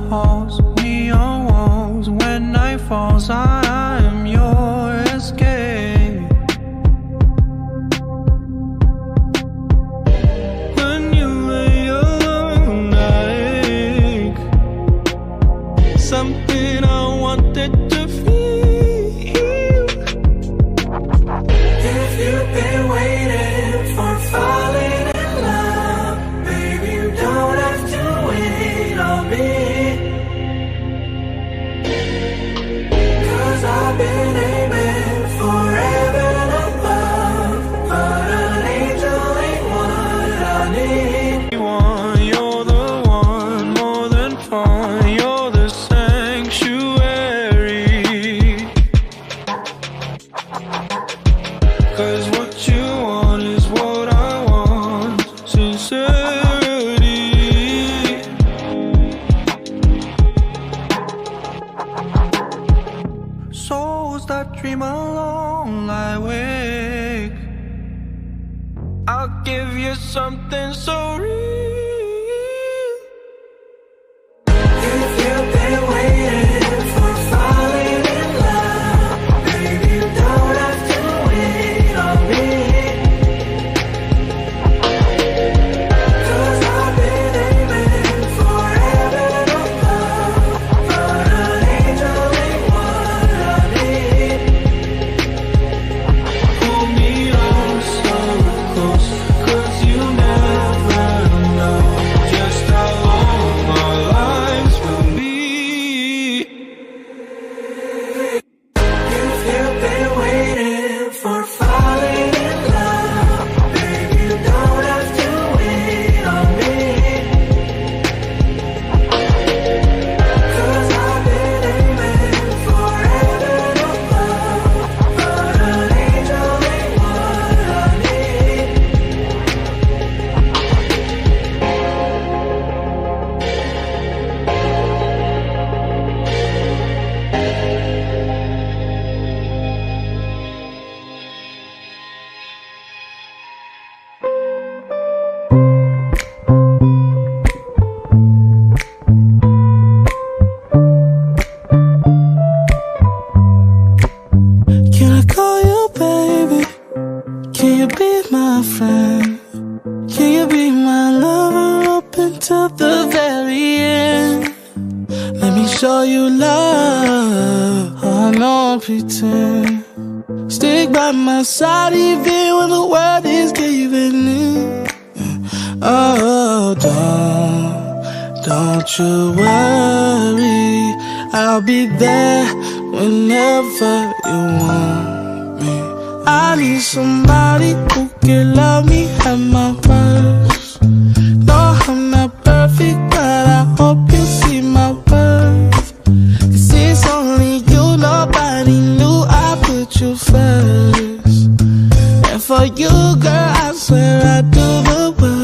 halls, neon walls. When night falls, I am your escape. When you lay alone, I ache. Something I wanted to feel. If you've been waiting for falling in love, baby, you don't have to wait on me. 'Cause I've been aiming for heaven above, but an angel ain't what I need. You're the one, more than fun. You're the sanctuary. 'Cause what you want is what I want. Sincerity. Souls that dream alone lie awake. I'll give you something so real. If you've been waiting for falling in love, baby, you don't have to wait on me. 'Cause I've been aiming for heaven above, but an angel ain't what I need. Hold me on so close, 'cause you never know just how long our lives will be. If you've been waiting for falling in love, baby, you don't have to wait on me. 'Cause I've been aiming for heaven above, but an angel ain't what I need. Can I call you baby? Can you be my friend? Can you be my lover up until the very end? Let me show you love. Oh, no pretend. Stick by my side even when the world is giving in. Oh, don't you worry, I'll be there whenever you want me. I need somebody who can love me at my worst. No, I'm not perfect, but I hope you see my worth. 'Cause it's only you, nobody knew I put you first. And for you, girl, I swear I do the worst.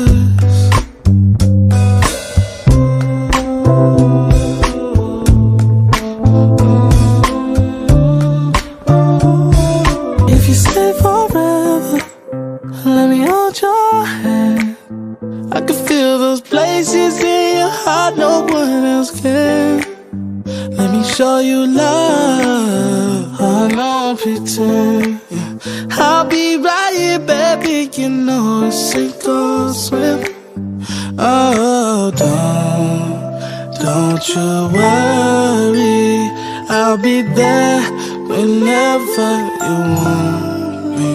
If you stay forever, let me hold your hand. I can feel those places in your heart no one else can. Let me show you love. Oh, no pretend. I'll be right here, baby. You know it's sink or swim. Oh, don't you worry, I'll be there whenever you want me.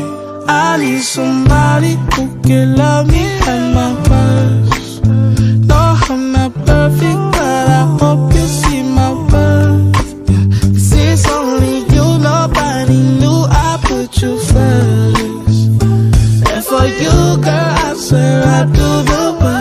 I need somebody who can love me at my worst. No, I'm not perfect, but I hope you see my worth. 'Cause it's only you, nobody knew I put you first. And for you, girl, I swear I do the worst.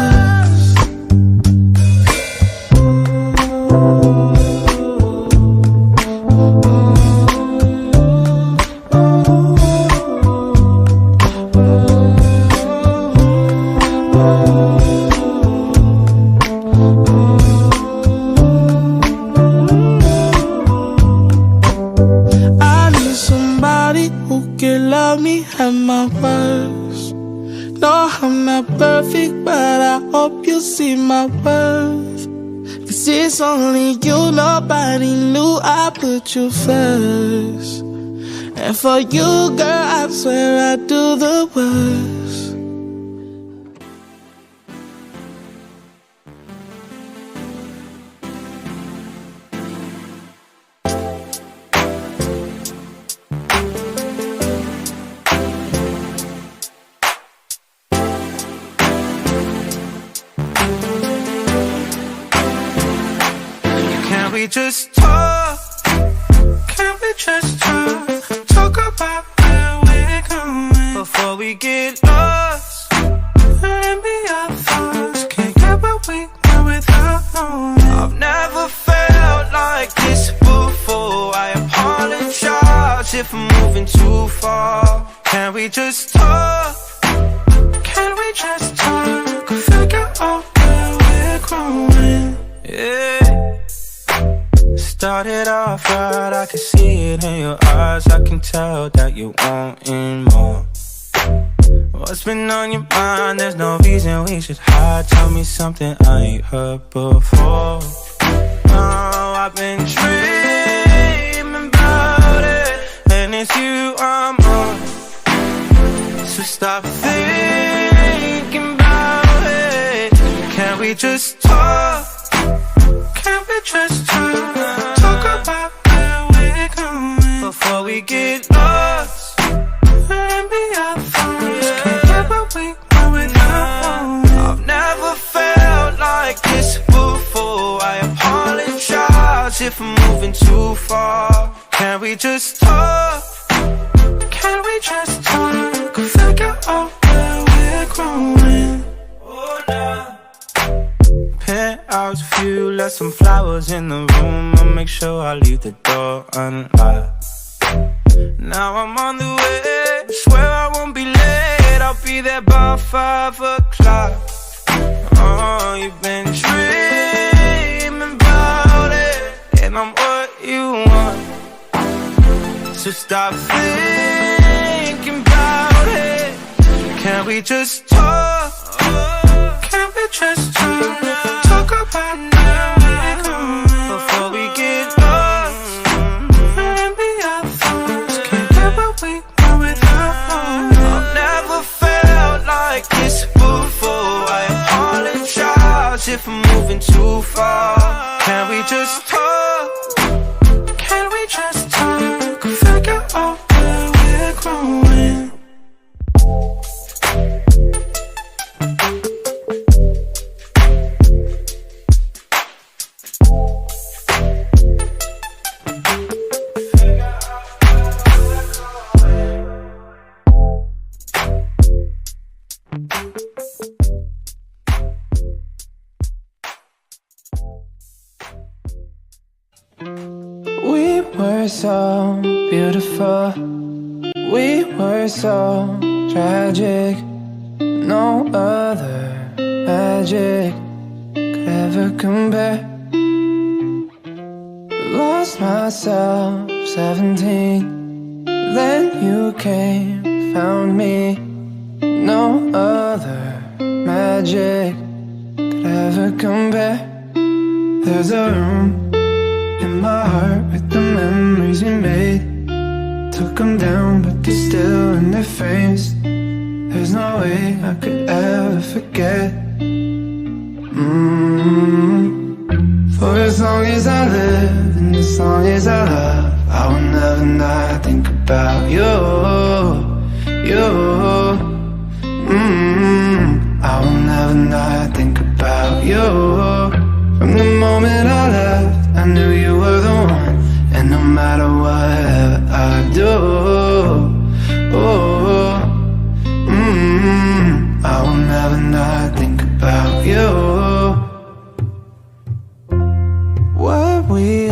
At my worst. No, I'm not perfect, but I hope you see my worth. 'Cause it's only you, nobody knew I put you first. And for you, girl, I swear I do the worst. Can we just talk? Can we just talk? Talk about where we're going before we get lost. Let me our thoughts. Can't get what we want without knowing. I've never felt like this before. I apologize if I'm moving too far. Can we just talk? Can we just talk? Figure out where we're growing. Yeah. Started off right, I can see it in your eyes. I can tell that you're wanting more. What's been on your mind? There's no reason we should hide. Tell me something I ain't heard before. Oh, I've been dreaming about it, and it's you I'm on. So stop thinking about it. Can we just talk? Can we just talk? Talk about where we're going before we get lost. Let me our thoughts. Can't get what we want without knowing. I've never felt like this before. I apologize if I'm moving too far. Can we just talk? Can we just talk? Figure out where we're growing. Oh, no. Penthouse view, left some flowers in the room. I'll make sure I leave the door unlocked. Now I'm on the way, swear I won't be late. I'll be there by 5 o'clock. Oh, you've been dreaming about it, and I'm what you want. So stop thinking about it. Can we just talk? Can we just talk? Talk about where we're going before we get lost. Let me our thoughts. Can't get what we want without knowing. I've never felt like this before. I apologize if I'm moving too far. Can we just talk? Can we just talk? Figure out where we're growing. We were so beautiful, we were so tragic. No other magic could ever compare. Lost myself 17, then you came, found me. No other magic could ever compare. There's a room in my heart with the memories we made. Took them down but they're still in their frames. There's no way I could ever forget. For as long as I live and as long as I love, I will never not think about you. I will never not think about you. From the moment I left, I knew you were the one. And no matter whatever I do, I will never not think about you. What we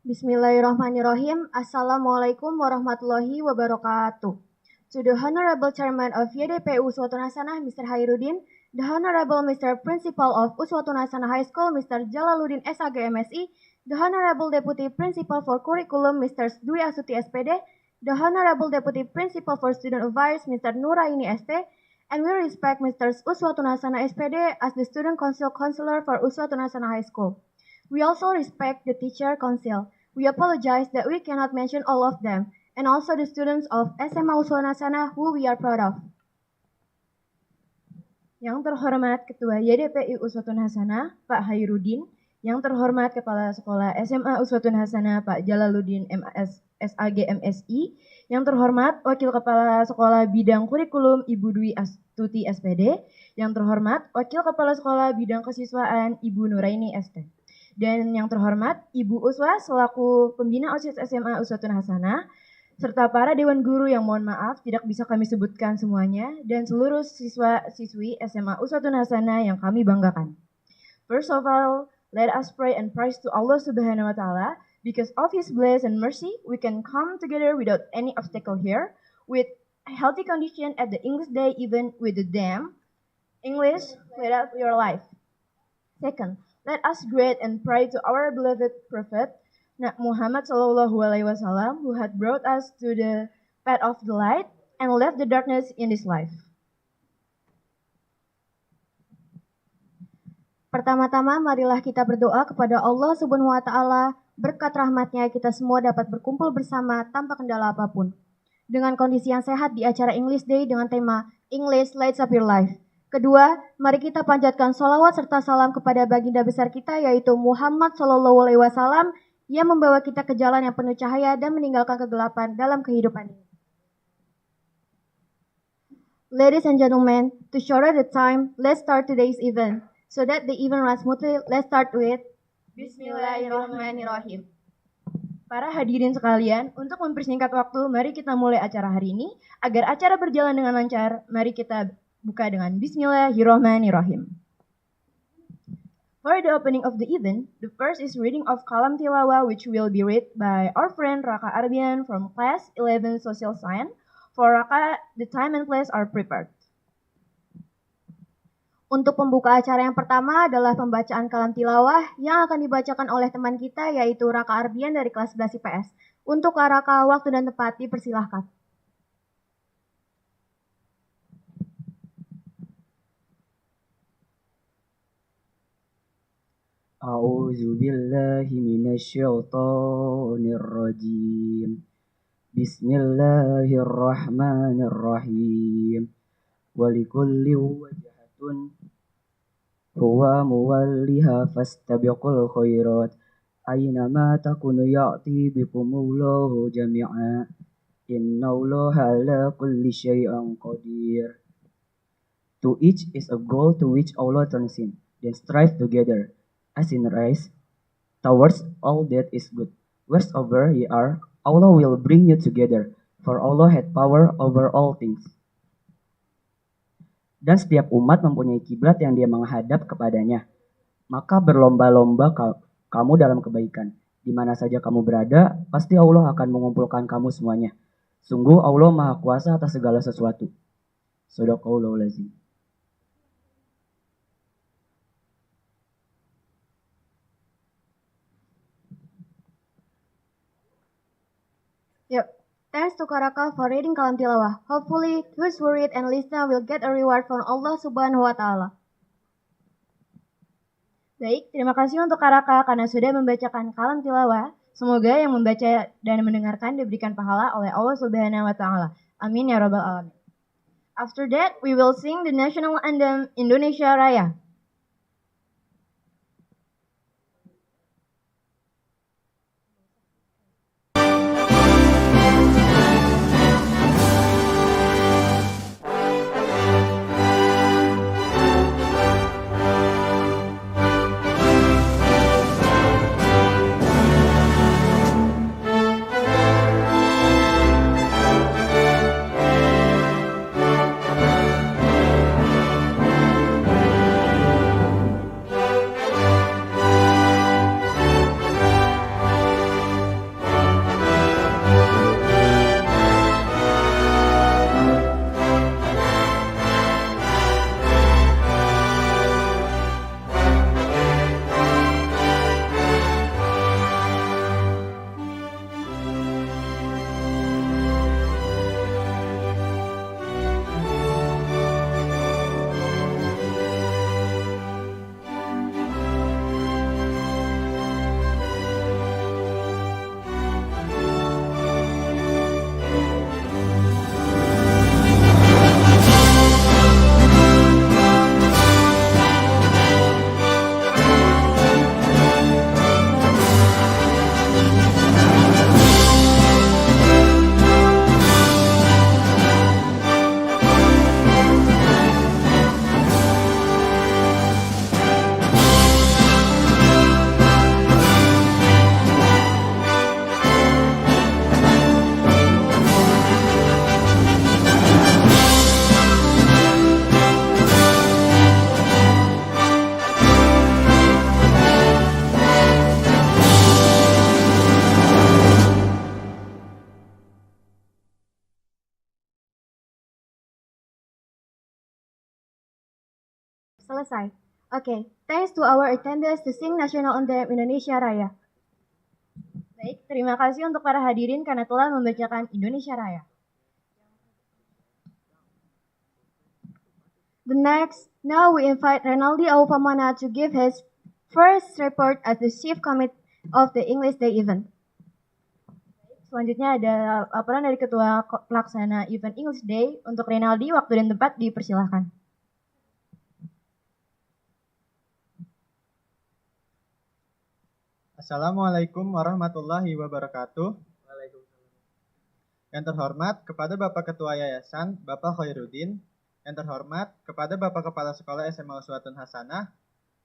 Bismillahirrahmanirrahim. Assalamualaikum warahmatullahi wabarakatuh. To the Honorable Chairman of YDP Uswatun Hasanah, Mr. Hairuddin, the Honorable Mr. Principal of Uswatun Hasanah High School, Mr. Jalaluddin SAG MSI, the Honorable Deputy Principal for Curriculum, Mr. Dwi Asuti SPD, the Honorable Deputy Principal for Student Affairs, Mr. Nuraini ST, And we respect Mr. Uswatun Hasanah SPD as the student council counselor for Uswatun Hasanah High School. We also respect the teacher council. We apologize that we cannot mention all of them, and also the students of SMA Uswatun Hasanah who we are proud of. Yang terhormat Ketua YDPI Uswatun Hasanah, Pak Hairudin. Yang terhormat Kepala Sekolah SMA Uswatun Hasanah, Pak Jalaluddin MAS SAG MSI. Yang terhormat Wakil Kepala Sekolah Bidang Kurikulum Ibu Dwi Astuti SPD. Yang terhormat Wakil Kepala Sekolah Bidang Kesiswaan Ibu Nuraini ST. Dan yang terhormat Ibu Uswa selaku Pembina OSIS SMA Uswatun Hasanah, serta para Dewan Guru yang mohon maaf tidak bisa kami sebutkan semuanya, dan seluruh siswa-siswi SMA Uswatun Hasanah yang kami banggakan. First of all, let us pray and praise to Allah Subhanahu wa Ta'ala. Because of His blessing and mercy, we can come together without any obstacle here, with a healthy condition at the English Day, even with the dam. English, let up your life. Second, let us greet and pray to our beloved Prophet Muhammad Sallallahu Alaihi Wasallam, who had brought us to the path of the light and left the darkness in this life. Pertama-tama, marilah kita berdoa kepada Allah Subhanahu wa Ta'ala. Berkat rahmatnya kita semua dapat berkumpul bersama tanpa kendala apapun. Dengan kondisi yang sehat di acara English Day dengan tema English Lights Up Your Life. Kedua, mari kita panjatkan sholawat serta salam kepada baginda besar kita yaitu Muhammad Sallallahu Alaihi Wasallam yang membawa kita ke jalan yang penuh cahaya dan meninggalkan kegelapan dalam kehidupan ini. Ladies and gentlemen, to shorten the time, let's start today's event. So that the event runs smoothly, let's start with Bismillahirrahmanirrahim. Para hadirin sekalian, untuk mempersingkat waktu, mari kita mulai acara hari ini. Agar acara berjalan dengan lancar, mari kita buka dengan Bismillahirrahmanirrahim. For the opening of the event, the first is reading of Kalam Tilawah, which will be read by our friend Raka Arbian from class 11 Social Science. For Raka, the time and place are prepared. Untuk pembuka acara yang pertama adalah pembacaan kalam tilawah yang akan dibacakan oleh teman kita yaitu Raka Arbian dari kelas 11 IPS. Untuk Raka, waktu dan tempat dipersilahkan. A'udzu billahi minasyaitonir rajim. Bismillahirrahmanirrahim. Walikulli wajhatun huwa muwalliha fastabiqul khairat aynama takunu ya'ti bikumullahu jami'a innallaha ala kulli syai'in qadir. To each is a goal to which Allah turns him, then strive together as in race towards all that is good. Wheresoever ye are, Allah will bring you together, for Allah had power over all things. Dan setiap umat mempunyai kiblat yang dia menghadap kepadanya. Maka berlomba-lomba kamu dalam kebaikan. Di mana saja kamu berada, pasti Allah akan mengumpulkan kamu semuanya. Sungguh Allah Maha Kuasa atas segala sesuatu. Shadaqallahul azim. Yep. Thanks to Karaka for reading Kalam Tilawah. Hopefully, those who read and listen will get a reward from Allah Subhanahu wa Ta'ala. Baik, terima kasih untuk Karaka karena sudah membacakan Kalam Tilawah. Semoga yang membaca dan mendengarkan diberikan pahala oleh Allah Subhanahu wa Ta'ala. Amin ya rabbal alamin. After that, we will sing the national anthem Indonesia Raya. Selesai. Oke, thanks to our attendants to sing National Anthem Indonesia Raya. Baik, terima kasih untuk para hadirin karena telah membacakan Indonesia Raya. The next, now we invite Renaldi Aupamana to give his first report as the Chief Committee of the English Day event. Selanjutnya ada laporan dari Ketua Pelaksana Event English Day untuk Renaldi, waktu dan tempat dipersilahkan. Assalamualaikum warahmatullahi wabarakatuh. Yang terhormat kepada Bapak Ketua Yayasan, Bapak Khairuddin. Yang terhormat kepada Bapak Kepala Sekolah SMA Uswatun Hasanah,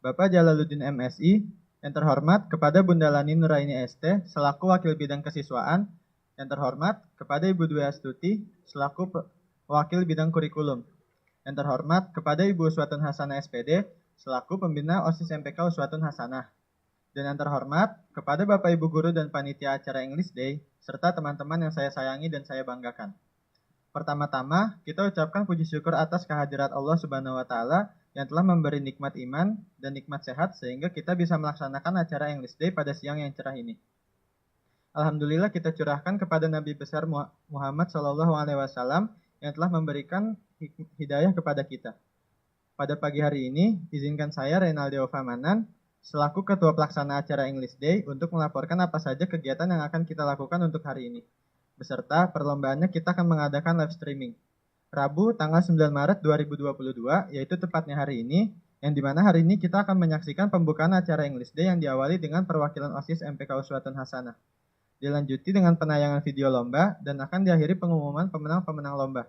Bapak Jalaluddin MSI. Yang terhormat kepada Bunda Lani Nuraini ST selaku Wakil Bidang Kesiswaan. Yang terhormat kepada Ibu Dwi Astuti selaku Wakil Bidang Kurikulum. Yang terhormat kepada Ibu Uswatun Hasanah SPD selaku Pembina OSIS MPK Uswatun Hasanah. Dan yang terhormat kepada Bapak Ibu Guru dan Panitia acara English Day serta teman-teman yang saya sayangi dan saya banggakan. Pertama-tama, kita ucapkan puji syukur atas kehadirat Allah Subhanahu wa Ta'ala yang telah memberi nikmat iman dan nikmat sehat sehingga kita bisa melaksanakan acara English Day pada siang yang cerah ini. Alhamdulillah kita curahkan kepada Nabi besar Muhammad SAW yang telah memberikan hidayah kepada kita. Pada pagi hari ini, izinkan saya Renaldi Aupamana selaku Ketua Pelaksana acara English Day untuk melaporkan apa saja kegiatan yang akan kita lakukan untuk hari ini. Beserta perlombaannya kita akan mengadakan live streaming. Rabu tanggal 9 Maret 2022, yaitu tepatnya hari ini, yang dimana hari ini kita akan menyaksikan pembukaan acara English Day yang diawali dengan perwakilan OSIS MPK Uswatun Hasanah. Dilanjuti dengan penayangan video lomba dan akan diakhiri pengumuman pemenang-pemenang lomba.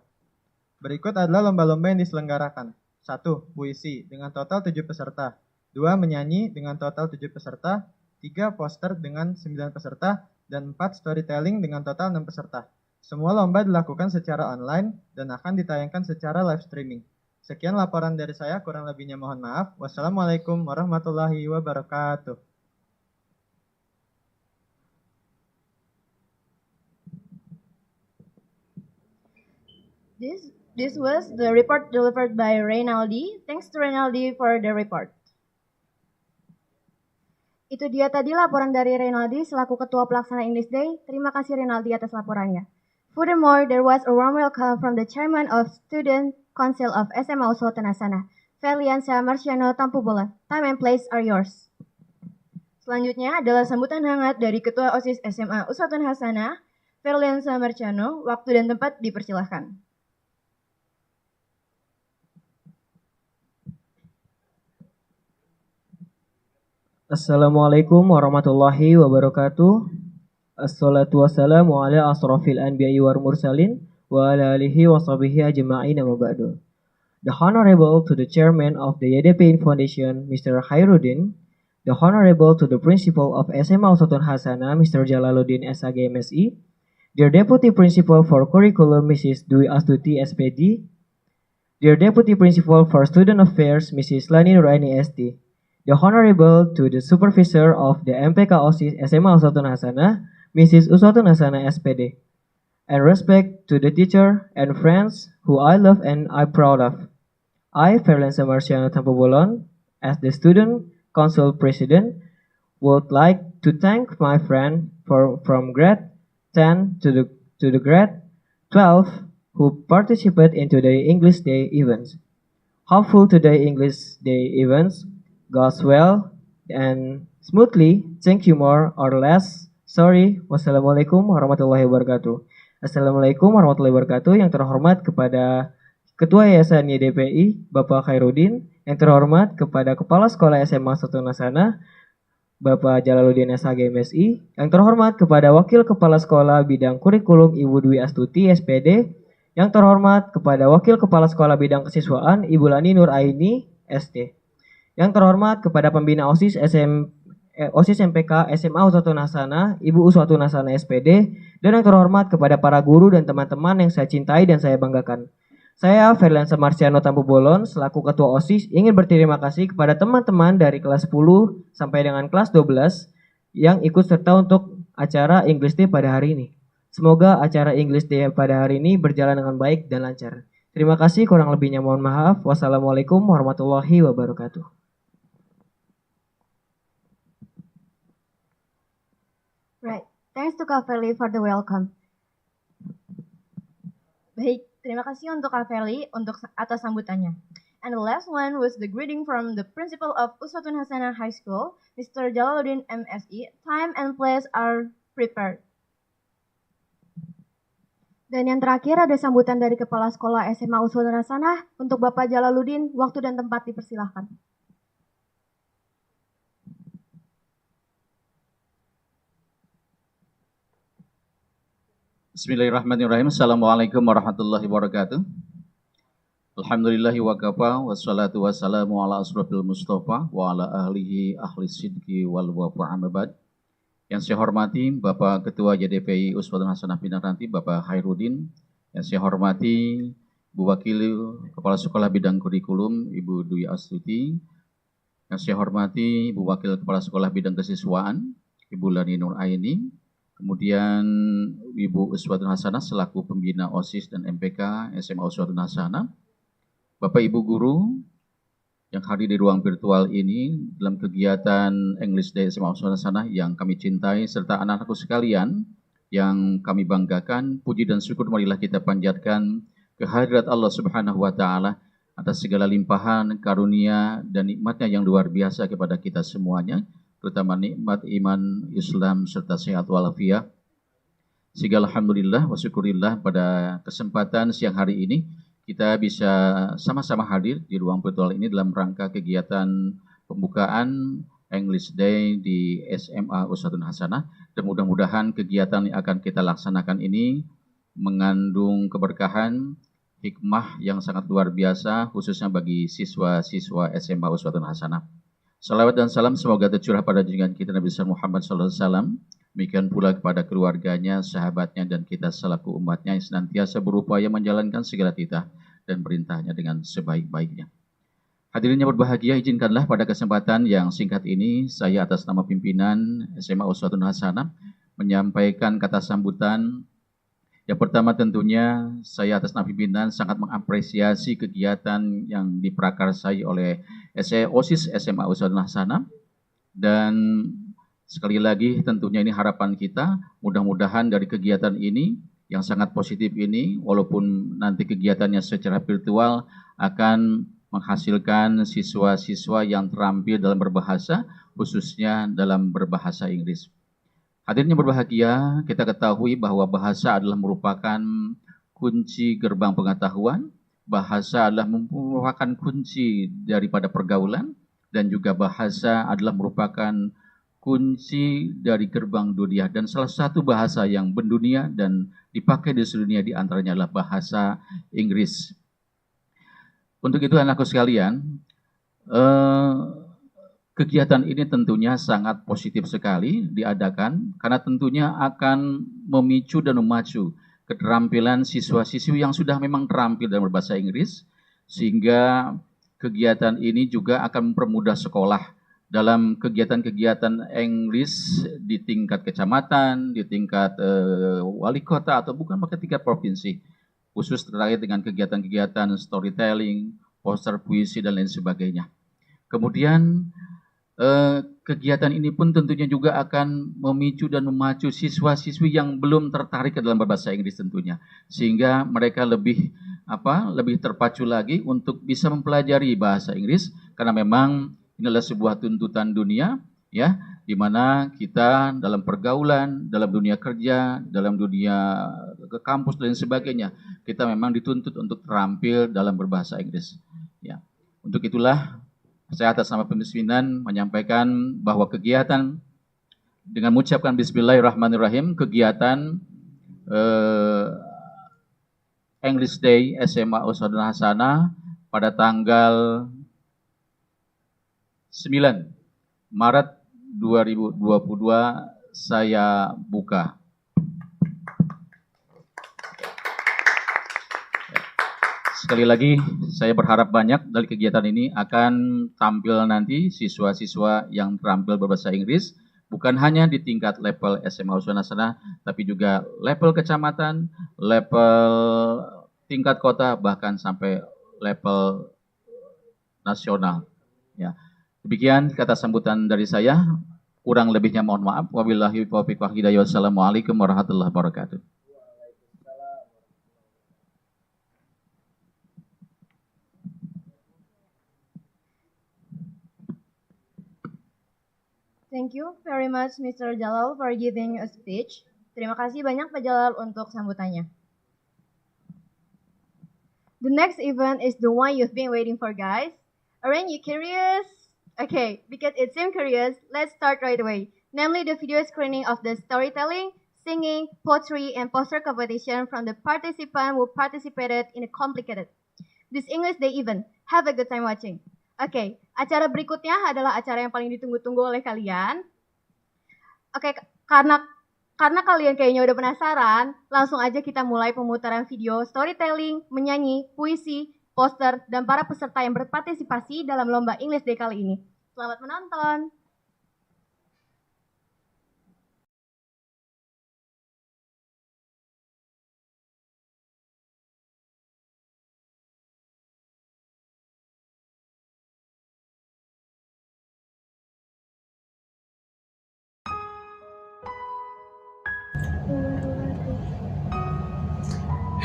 Berikut adalah lomba-lomba yang diselenggarakan. 1. Puisi dengan total 7 peserta. 2. Menyanyi dengan total 7 peserta. 3. Poster dengan 9 peserta. Dan 4. Storytelling dengan total 6 peserta. Semua lomba dilakukan secara online dan akan ditayangkan secara live streaming. Sekian laporan dari saya, kurang lebihnya mohon maaf. Wassalamualaikum warahmatullahi wabarakatuh. This was the report delivered by Renaldi. Thanks to Renaldi for the report. Itu dia tadi laporan dari Renaldi selaku Ketua Pelaksana English Day. Terima kasih Renaldi atas laporannya. Furthermore, there was a warm welcome from the Chairman of Student Council of SMA Uswatun Hasanah, Feliansa Marciano Tampubola. Time and place are yours. Selanjutnya adalah sambutan hangat dari Ketua OSIS SMA Uswatun Hasanah, Feliansa Marciano. Waktu dan tempat dipersilahkan. Assalamualaikum warahmatullahi wabarakatuh. Assalatu wassalamu ala asrafil anbiya'i wal mursalin wa ala alihi wa sahbihi ajma'in amma ba'du. The Honorable to the Chairman of the YDP Foundation, Mr. Khairuddin. The Honorable to the Principal of SMA Uswatun Hasanah, Mr. Jalaluddin SAG MSI. Dear Deputy Principal for Curriculum, Mrs. Dwi Astuti SPD. Dear Deputy Principal for Student Affairs, Mrs. Lani Nuraini ST. The Honorable to the Supervisor of the MPK OSIS SMA Uswatun Hasanah, Mrs. Uswatun Hasanah SPD. And respect to the teacher and friends who I love and I'm proud of. I, Feliansa Marciano Tampubolon, as the Student Council President, would like to thank my friend from grade 10 to the grade 12 who participate in today's English Day events. Hopeful today English Day events goes well and smoothly. Thank you more or less. Sorry. Wassalamualaikum warahmatullahi wabarakatuh. Assalamualaikum warahmatullahi wabarakatuh. Yang terhormat kepada Ketua Yayasan YDPI, Bapak Khairuddin. Yang terhormat kepada Kepala Sekolah SMA Uswatun Hasanah, Bapak Jalaluddin SAG MSI. Yang terhormat kepada Wakil Kepala Sekolah Bidang Kurikulum Ibu Dwi Astuti SPD. Yang terhormat kepada Wakil Kepala Sekolah Bidang Kesiswaan Ibu Lani Nuraini ST. Yang terhormat kepada Pembina OSIS MPK SMA Uswatun Hasanah, Ibu Uswatun Hasanah SPD, dan yang terhormat kepada para guru dan teman-teman yang saya cintai dan saya banggakan. Saya, Feliansa Marciano Tampubolon, selaku Ketua OSIS, ingin berterima kasih kepada teman-teman dari kelas 10 sampai dengan kelas 12 yang ikut serta untuk acara English Day pada hari ini. Semoga acara English Day pada hari ini berjalan dengan baik dan lancar. Terima kasih, kurang lebihnya mohon maaf. Wassalamualaikum warahmatullahi wabarakatuh. Right. Thanks to Kak Feli for the welcome. Baik, terima kasih untuk Kak Feli atas sambutannya. And the last one was the greeting from the principal of Uswatun Hasanah High School, Mr. Jalaluddin MSI. Time and place are prepared. Dan yang terakhir ada sambutan dari Kepala Sekolah SMA Uswatun Hasanah untuk Bapak Jalaluddin. Waktu dan tempat dipersilahkan. Bismillahirrahmanirrahim. Assalamualaikum warahmatullahi wabarakatuh. Alhamdulillahi wa kafa, wassalatu wassalamu ala asrafil mustafa wa ala ahlihi ahli sidqi wal wafa amabad. Yang saya hormati Bapak Ketua YDPI Uswatun Hasanah Pinangranti, Bapak Hairudin. Yang saya hormati Bu Wakil Kepala Sekolah Bidang Kurikulum, Ibu Dwi Astuti. Yang saya hormati Bu Wakil Kepala Sekolah Bidang Kesiswaan, Ibu Lani Nur Aini. Kemudian Ibu Uswatun Hasanah selaku pembina OSIS dan MPK SMA Uswatun Hasanah. Bapak Ibu Guru yang hadir di ruang virtual ini dalam kegiatan English Day SMA Uswatun Hasanah yang kami cintai, serta anak-anakku sekalian yang kami banggakan, puji dan syukur marilah kita panjatkan kehadirat Allah Subhanahu wa Ta'ala atas segala limpahan, karunia, dan nikmatnya yang luar biasa kepada kita semuanya, terutama nikmat iman, Islam, serta sehat walafiat. Sehingga alhamdulillah wa syukurillah pada kesempatan siang hari ini kita bisa sama-sama hadir di ruang virtual ini dalam rangka kegiatan pembukaan English Day di SMA Uswatun Hasanah. Dan mudah-mudahan kegiatan yang akan kita laksanakan ini mengandung keberkahan, hikmah yang sangat luar biasa, khususnya bagi siswa-siswa SMA Uswatun Hasanah. Salawat dan salam semoga tercurah pada junjungan kita Nabi Muhammad SAW. Demikian pula kepada keluarganya, sahabatnya, dan kita selaku umatnya yang senantiasa berupaya menjalankan segala titah dan perintahnya dengan sebaik-baiknya. Hadirin yang berbahagia, izinkanlah pada kesempatan yang singkat ini, saya atas nama pimpinan SMA Uswatun Hasanah menyampaikan kata sambutan. Yang pertama tentunya saya atas nama pimpinan sangat mengapresiasi kegiatan yang diprakarsai oleh OSIS SMA Uswatun Hasanah. Dan sekali lagi tentunya ini harapan kita, mudah-mudahan dari kegiatan ini yang sangat positif ini, walaupun nanti kegiatannya secara virtual akan menghasilkan siswa-siswa yang terampil dalam berbahasa, khususnya dalam berbahasa Inggris. Hadirin yang berbahagia, kita ketahui bahwa bahasa adalah merupakan kunci gerbang pengetahuan, bahasa adalah merupakan kunci daripada pergaulan, dan juga bahasa adalah merupakan kunci dari gerbang dunia, dan salah satu bahasa yang mendunia dan dipakai di seluruh dunia diantaranya adalah bahasa Inggris. Untuk itu anakku sekalian, kegiatan ini tentunya sangat positif sekali diadakan, karena tentunya akan memicu dan memacu keterampilan siswa-siswi yang sudah memang terampil dalam berbahasa Inggris, sehingga kegiatan ini juga akan mempermudah sekolah dalam kegiatan-kegiatan Inggris di tingkat kecamatan, di tingkat wali kota, atau bukan pakai tingkat provinsi, khusus terkait dengan kegiatan-kegiatan storytelling, poster puisi, dan lain sebagainya. Kemudian kegiatan ini pun tentunya juga akan memicu dan memacu siswa-siswi yang belum tertarik ke dalam berbahasa Inggris tentunya, sehingga mereka lebih terpacu lagi untuk bisa mempelajari bahasa Inggris, karena memang inilah sebuah tuntutan dunia, ya, di mana kita dalam pergaulan, dalam dunia kerja, dalam dunia ke kampus dan sebagainya, kita memang dituntut untuk terampil dalam berbahasa Inggris. Ya, untuk itulah saya atas nama pimpinan menyampaikan bahwa kegiatan dengan mengucapkan Bismillahirrahmanirrahim, kegiatan English Day SMA Uswatun Hasanah pada tanggal 9 Maret 2022 saya buka. Sekali lagi saya berharap banyak dari kegiatan ini akan tampil nanti siswa-siswa yang terampil berbahasa Inggris, bukan hanya di tingkat level SMA Uswatun Hasanah, tapi juga level kecamatan, level tingkat kota, bahkan sampai level nasional. Ya. Demikian kata sambutan dari saya. Kurang lebihnya mohon maaf. Wabillahi taufiq wal hidayah. Wassalamualaikum warahmatullahi wabarakatuh. Thank you very much Mr. Jalal for giving a speech. Terima kasih banyak Pak Jalal untuk sambutannya. The next event is the one you've been waiting for, guys. Aren't you curious? Okay, because it seems curious, let's start right away. Namely the video screening of the storytelling, singing, poetry, and poster competition from the participants who participated in a complicated this English Day event. Have a good time watching. Oke, acara berikutnya adalah acara yang paling ditunggu-tunggu oleh kalian. Oke, karena kalian kayaknya udah penasaran, langsung aja kita mulai pemutaran video storytelling, menyanyi, puisi, poster, dan para peserta yang berpartisipasi dalam lomba English Day kali ini. Selamat menonton!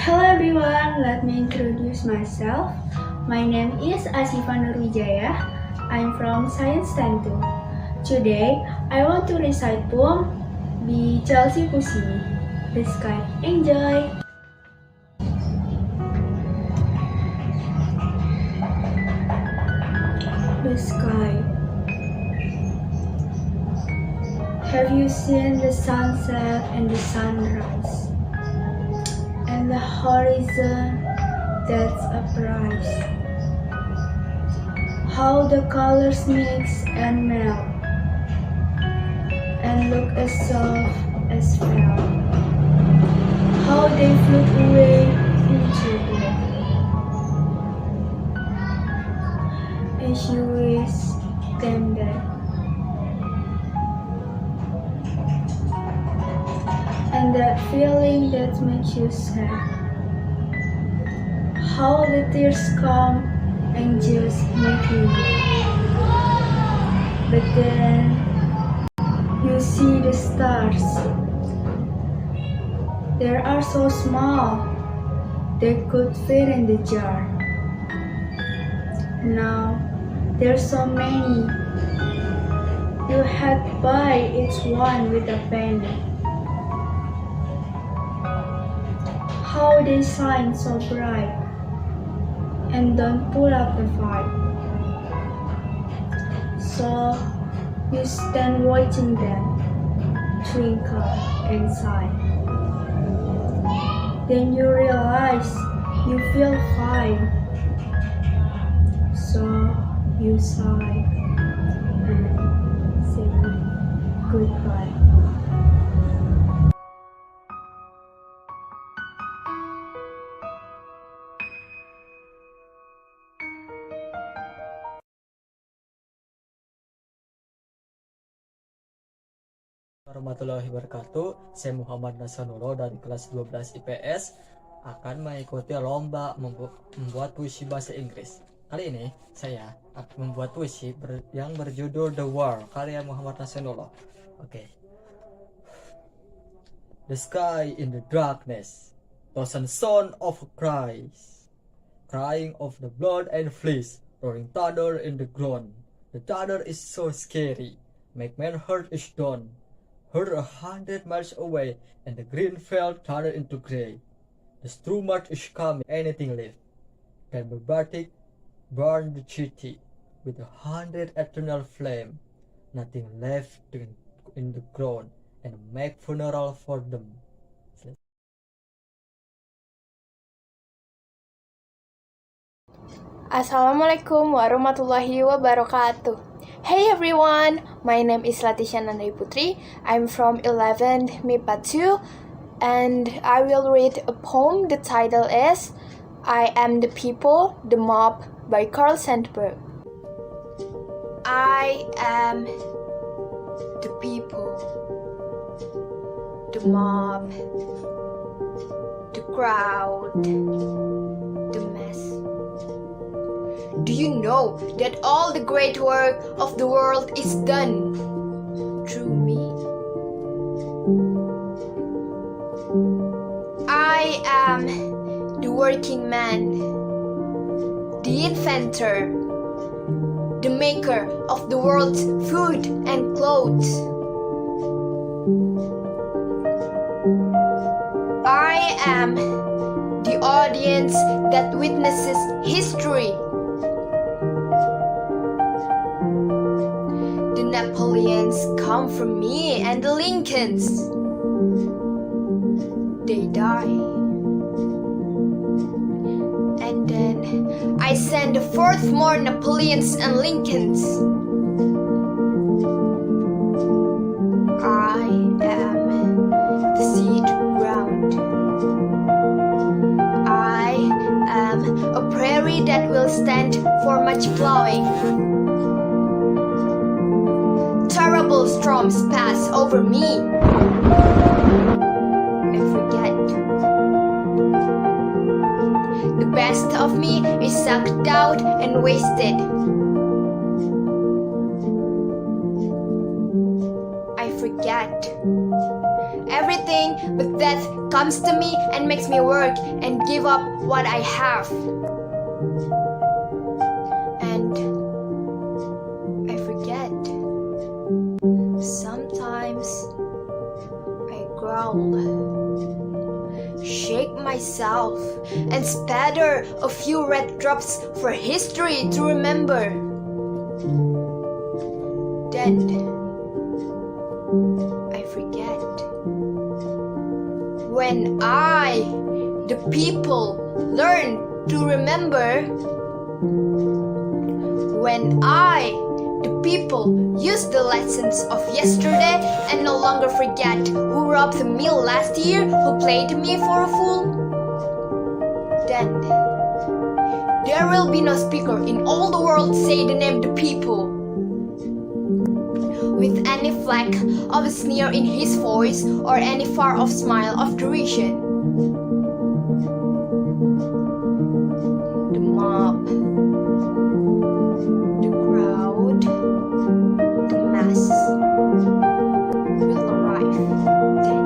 Hello everyone, let me introduce myself. My name is Asifa Nurwijaya. I'm from Science 10 2. Today, I want to recite poem by Chelsea Pusini. The Sky. Enjoy! The sky. Have you seen the sunset and the sunrise? And the horizon, that's a prize. How the colors mix and melt, and look as soft as felt. How they float away into black, as you wish them back. And that feeling that makes you sad. How the tears come and just make you weep. But then you see the stars. They are so small, they could fit in the jar. Now there's so many. You had to buy each one with a penny. How they shine so bright and don't pull up the fight. So you stand watching them twinkle and sigh. Then you realize you feel fine. So you sigh and say goodbye. Warahmatullahi wabarakatuh. Saya Muhammad Nasanullah dari kelas 12 IPS akan mengikuti lomba membuat puisi bahasa Inggris. Kali ini saya akan membuat puisi yang berjudul The War karya Muhammad Nasanullah. Oke. The sky in the darkness, thousand sons of cries, crying of the blood and flesh, roaring thunder in the ground. The thunder is so scary, make man heart is done. Heard 100 miles away, and the green field turned into grey. The true march is coming, anything left. Can barbaric burn the city with 100 eternal flame. Nothing left in the ground, and make funeral for them. Assalamualaikum warahmatullahi wabarakatuh. Hey everyone, my name is Latisha Nandri Putri. I'm from 11th MIPA 2 and I will read a poem. The title is I Am the People, the Mob by Carl Sandburg. I am the people, the mob, the crowd, the mass. Do you know that all the great work of the world is done through me? I am the working man, the inventor, the maker of the world's food and clothes. I am the audience that witnesses history. The Napoleons come from me, and the Lincolns, they die. And then I send the fourth more Napoleons and Lincolns. I am the seed ground. I am a prairie that will stand for much plowing. Terrible storms pass over me. I forget. The best of me is sucked out and wasted. I forget. Everything but death comes to me and makes me work and give up what I have. And I forget. Sometimes I growl, shake myself, and spatter a few red drops for history to remember. Then I forget. When I, the people, learn to remember. When I, the people, use the lessons of yesterday and no longer forget who robbed me last year, who played me for a fool. Then there will be no speaker in all the world say the name the people, with any fleck of a sneer in his voice or any far-off smile of derision. The mob, the crowd, the mass will arrive then.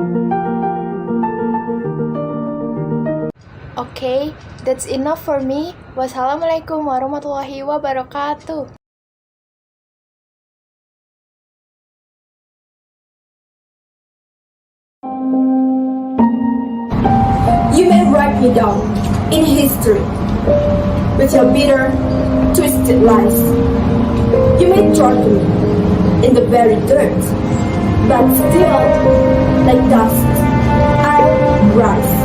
Okay, that's enough for me. Wassalamualaikum warahmatullahi wabarakatuh. You may write me down in history with your bitter, twisted lies. You may trample me in the very dirt, but still, like dust, I'll rise.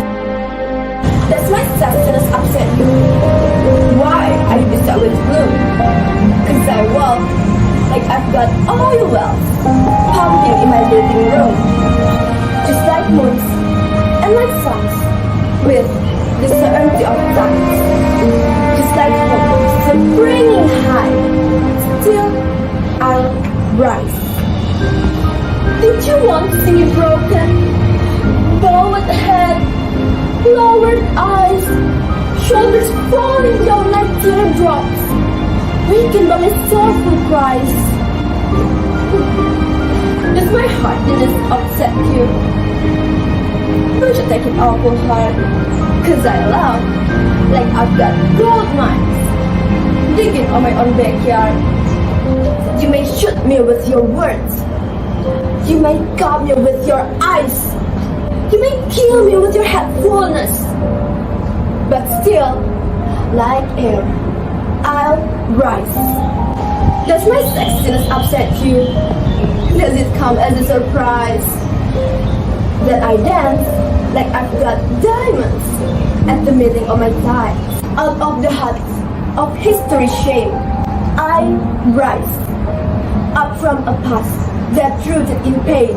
Does my success upset you? Why are you beset with gloom? 'Cause I walk like I've got all your wealth pumping in my living room, just like moons and like suns, with the certainty of facts, just like hope springing high. Still, I'll rise. Did you want to see me broken? Bowed head, lowered eyes, shoulders falling down like teardrops, weakened by my sorrowful cries. Does my heartiness upset you? Don't you take it awful hard? 'Cause I love like I've got gold mines digging on my own backyard. You may shoot me with your words, you may gobble me with your eyes, you may kill me with your headfulness, but still, like air, I'll rise. Does my sexiness upset you? Does it come as a surprise that I dance like I've got diamonds at the meeting of my thighs? Out of the huts of history's shame, I rise. Up from a past that's rooted in pain,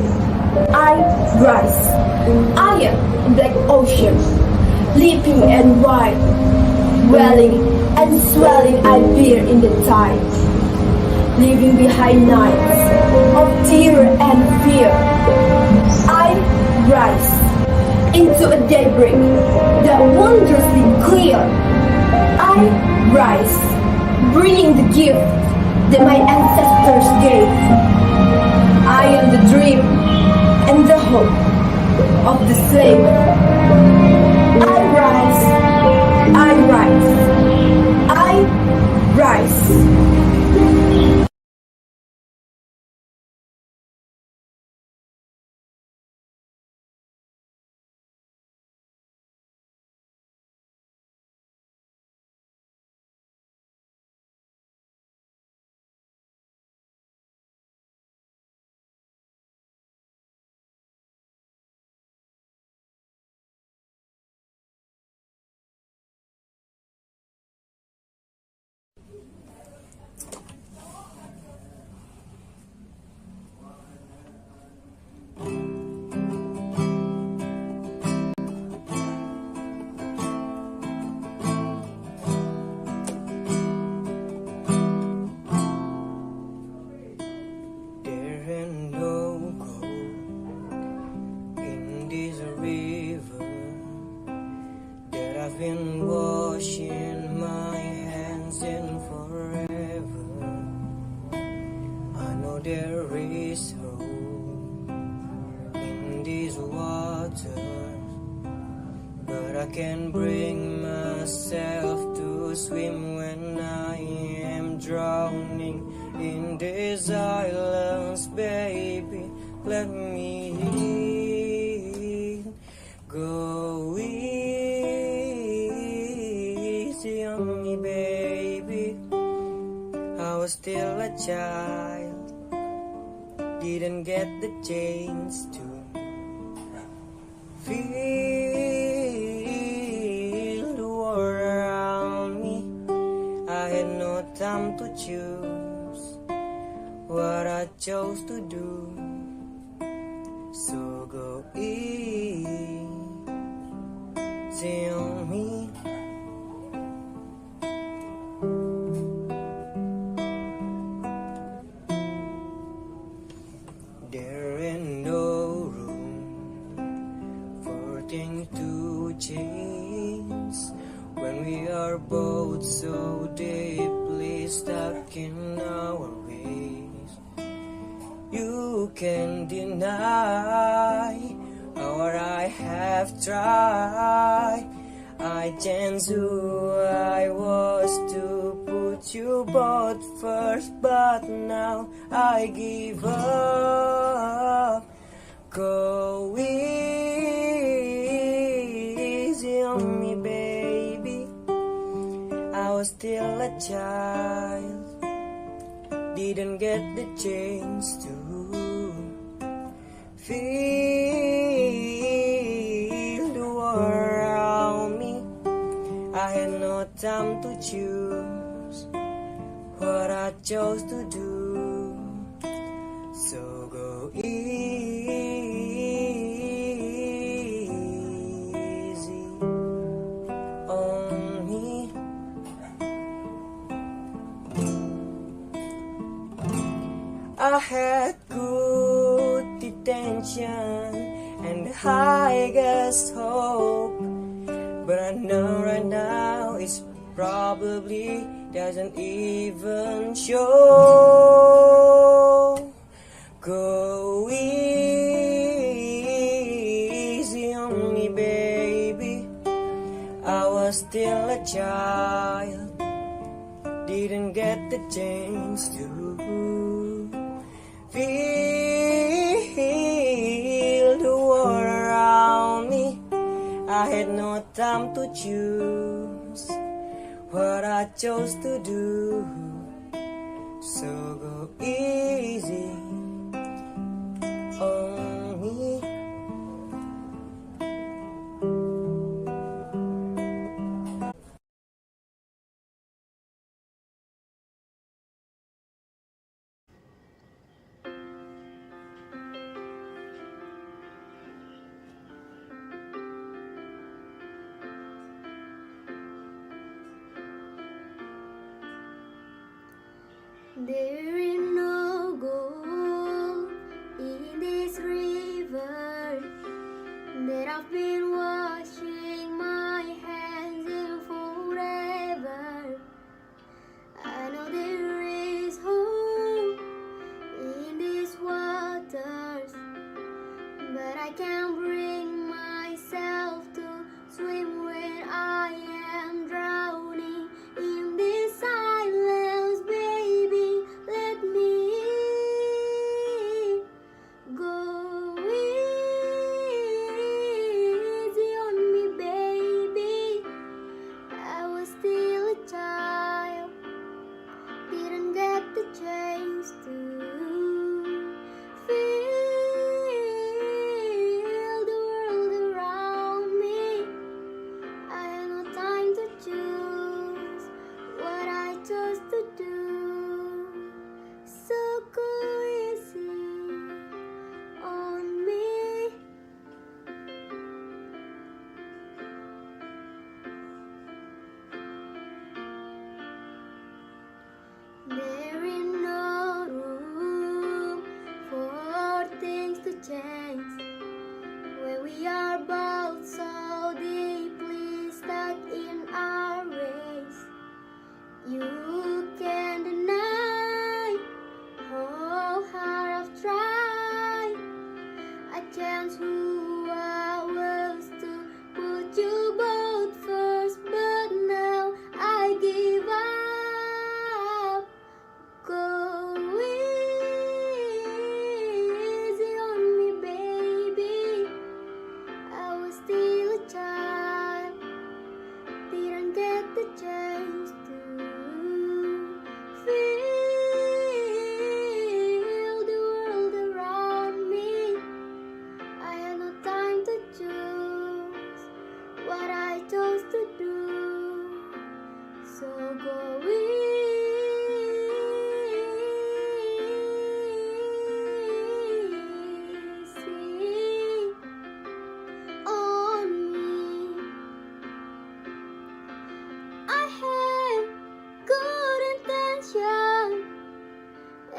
I rise. I am a black ocean, leaping and wide, welling and swelling I bear in the tide, leaving behind nights of terror and fear. I rise. into a daybreak that wondrously clear. I rise, bringing the gift that my ancestors gave. I am the dream and the hope of the slave. I rise, I rise, I rise. Been washing my hands in forever. I know there is hope in these waters, but I can't bring myself to swim when I am drowning in these islands, baby. Let me go easy on me, baby. I was still a child, didn't get the chance to feel the world around me. I had no time to choose what I chose to do. So go easy on me. There ain't no room for things to change when we are both so deeply stuck in our ways. You can deny what I have tried. I changed who I was to put you both first, but now I give up. Go easy on me, baby. I was still a child, didn't get the chance to feel the world around me. I had no time to choose what I chose to do. So go easy on me. I had good intention and the highest hope, but I know right now it's probably doesn't even show. Go easy on me, baby. I was still a child, didn't get the chance to feel the world around me. I had no time to choose what I chose to do. So go easy on me. There is no gold in this river that I've been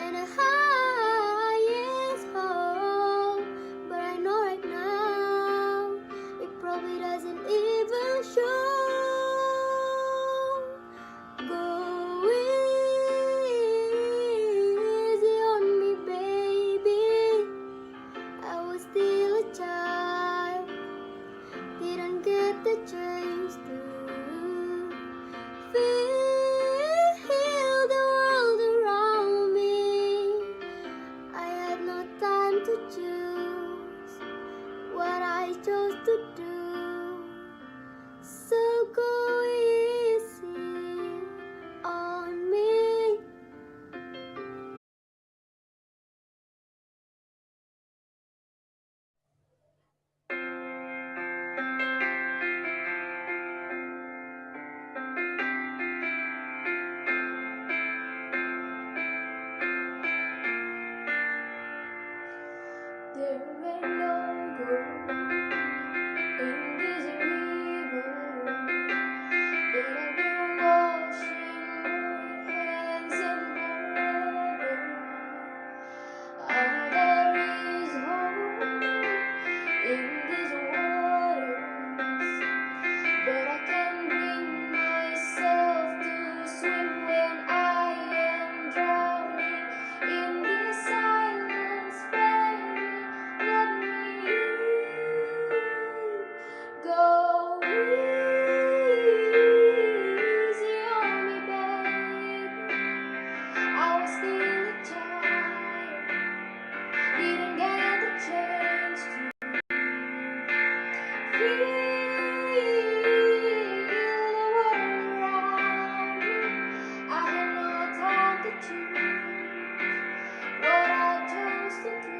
and the highest hope. But I know right now it probably doesn't even show. Go easy on me, baby. I was still a child, didn't get the chance to feel the world around me. I had no time to choose what I chose to do. So go easy on me. There ain't no gold in this river that I've been washing my hands in forever. I know there is hope in these waters, but I can't bring myself to swim when I am drowning in this silence, baby. Let me go easy on me, baby. I was still a child, didn't get the chance to feel the world around me. I had no time to choose what I chose to do.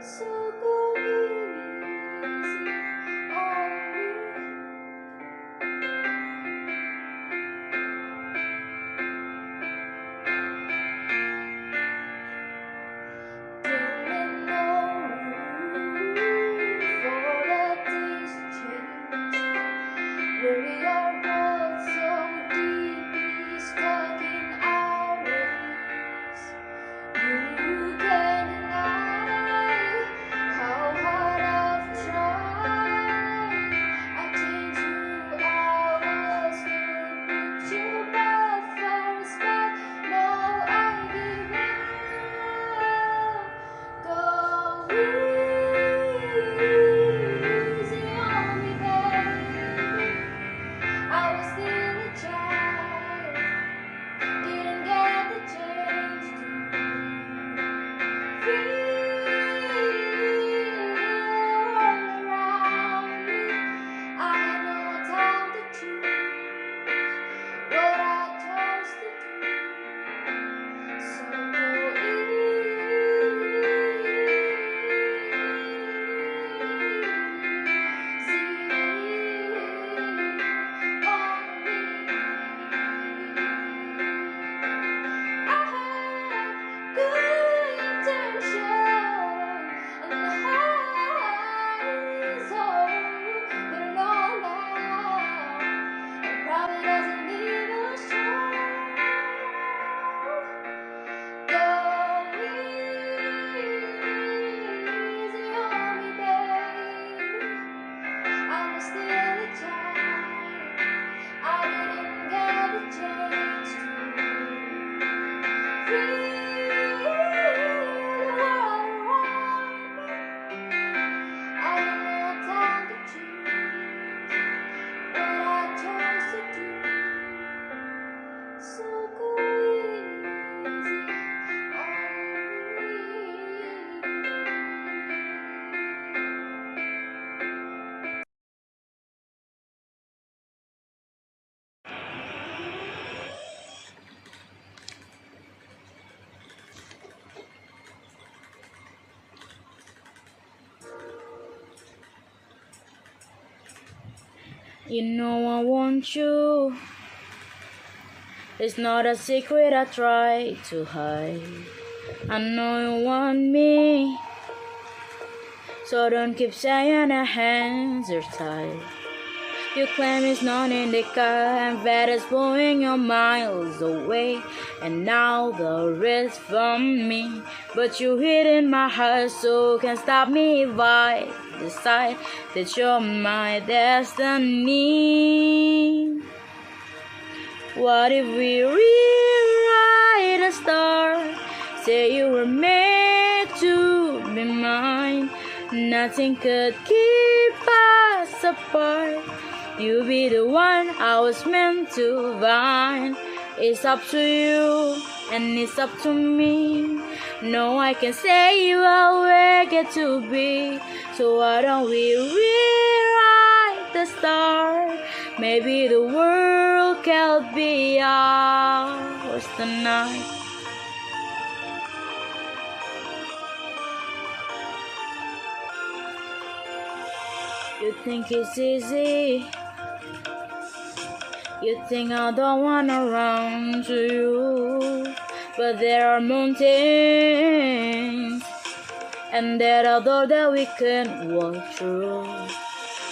So go easy on me. There ain't no room for that this change when we are both so deeply stuck in our ways. You can't deny how hard I've tried. I changed who I was to put you back first, but now I give up. Go easy on me, baby. I was still a child, didn't get the chance to feel all around me. I had no time to choose what I chose to do. So go You know I want you. It's not a secret I try to hide. I know you want me. So don't keep saying our hands are tied. You claim it's not in the car, and that is blowing your miles away. And now the rest from me, but you hid in my heart, so can't stop me if I decide that you're my destiny. What if we rewrite a story? Say you were made to be mine. Nothing could keep us apart. You be the one I was meant to find. It's up to you and it's up to me. No, I can say what we get to be. So why don't we rewrite the start? Maybe the world can be ours tonight. You think it's easy? You think I don't wanna run to you? But there are mountains, and there are doors that we can walk through.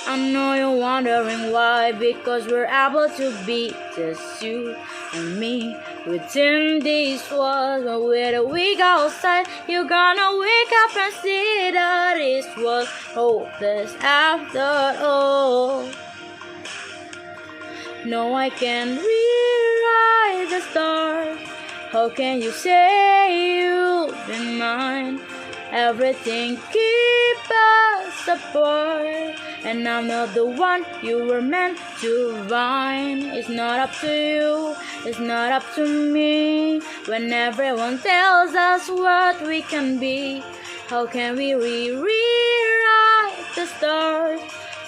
I know you're wondering why, because we're able to be just you and me within these walls. But when we go outside, you're gonna wake up and see that it was hopeless after all. No, I can't rewrite the stars. How can you say you'll be mine? Everything keeps us apart, and I'm not the one you were meant to find. It's not up to you, it's not up to me. When everyone tells us what we can be, how can we rewrite the stars?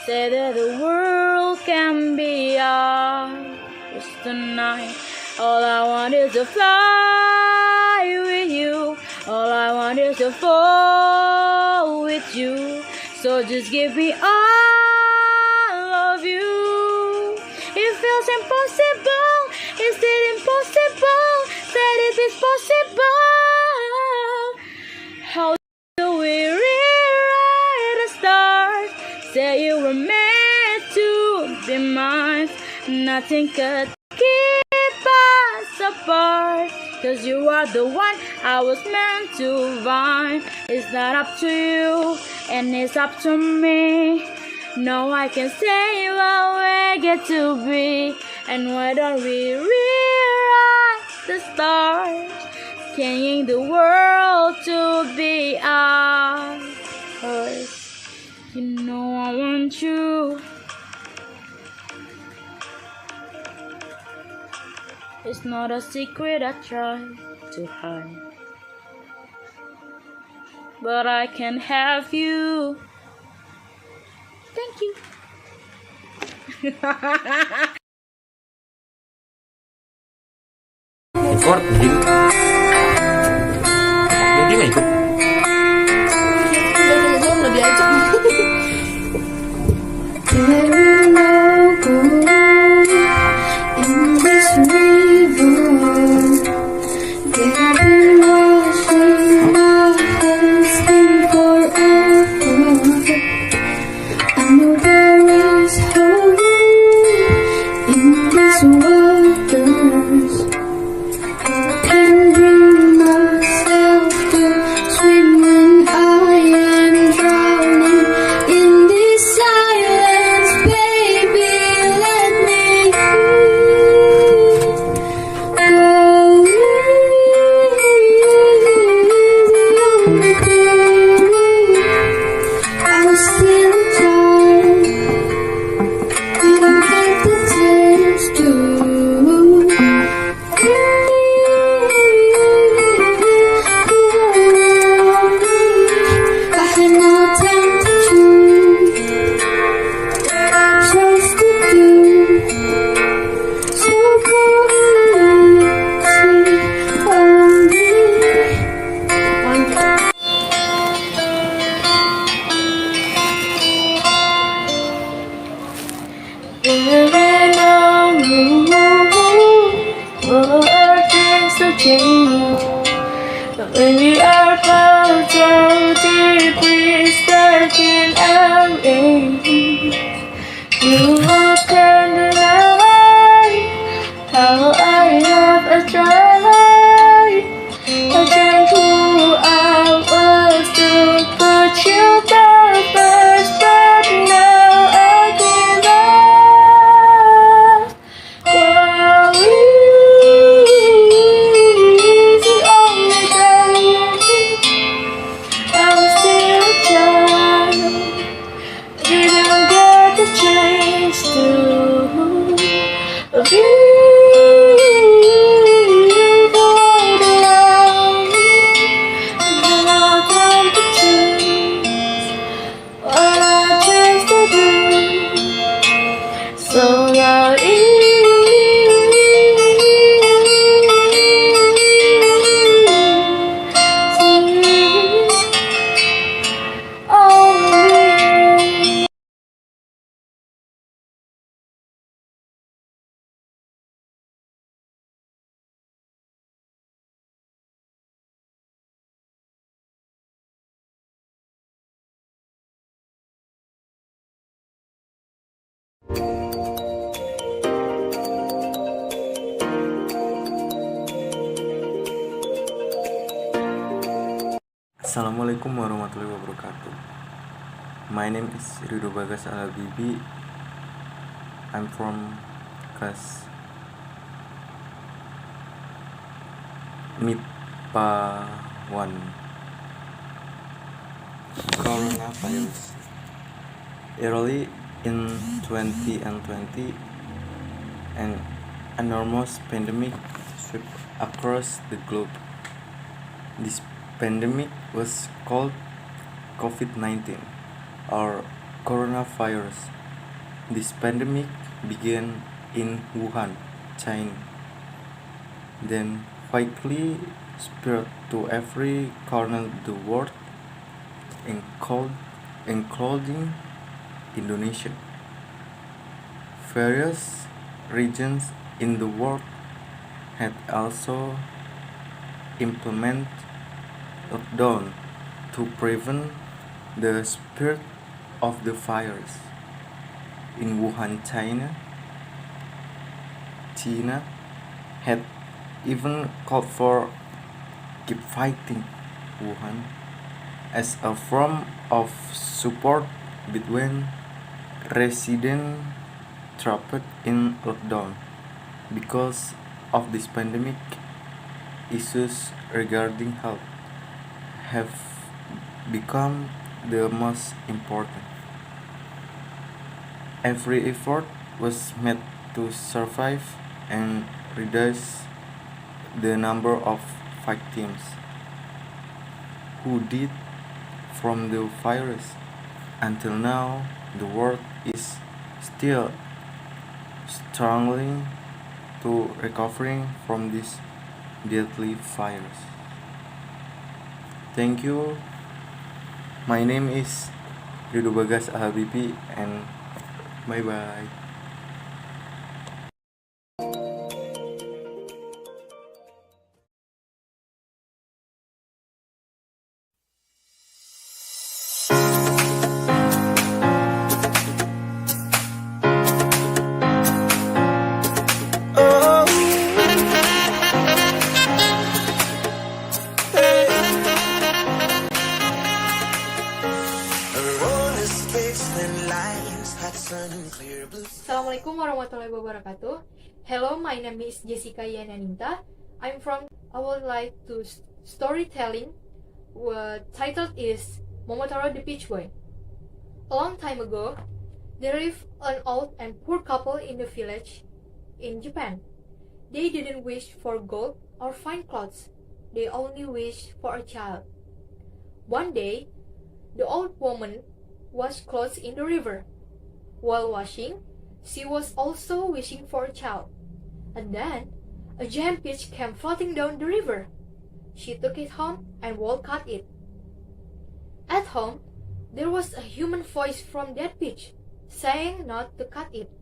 Say that the world can be ours tonight. All I want is to fly with you. All I want is to fall with you. So just give me all of you. It feels impossible. Is it impossible? Said it is possible. How do we rewrite the stars? Say you were meant to be mine. Nothing could keep us apart, 'cause you are the one I was meant to find. It's not up to you, and it's up to me. No, I can say what we get to be. And why don't we rewrite the stars, changing the world to be ours? You know I want you. It's not a secret I try to hide, but I can have you. Thank you. Record, anjing. Dia nggak ikut. Udah diajak. When we are both so deeply stuck in our age, you walk Assalamualaikum warahmatullahi wabarakatuh. My name is Rido Bagas Alabibi. I'm from class MIPA 1. Coronavirus. Early in 2020, an enormous pandemic swept across the globe. This pandemic was called COVID-19 or coronavirus. This pandemic began in Wuhan, China, then quickly spread to every corner of the world, including Indonesia. Various regions in the world had also implemented lockdown to prevent the spread of the virus. In Wuhan, China had even called for keep fighting Wuhan as a form of support between residents trapped in lockdown. Because of this pandemic, issues regarding health have become the most important. Every effort was made to survive and reduce the number of victims who died from the virus. Until now, the world is still struggling to recovering from this deadly virus. Thank you. My name is Rido Bagas Habibi and bye bye. Assalamualaikum warahmatullahi wabarakatuh. Hello, my name is Jessica Yananinta. I'm from. I would like to storytelling. Titled is Momotaro the Peach Boy. A long time ago, there lived an old and poor couple in the village in Japan. They didn't wish for gold or fine clothes. They only wished for a child. One day, the old woman washed clothes in the river. While washing, she was also wishing for a child. And then, a giant peach came floating down the river. She took it home and cut it. At home, there was a human voice from that peach, saying not to cut it.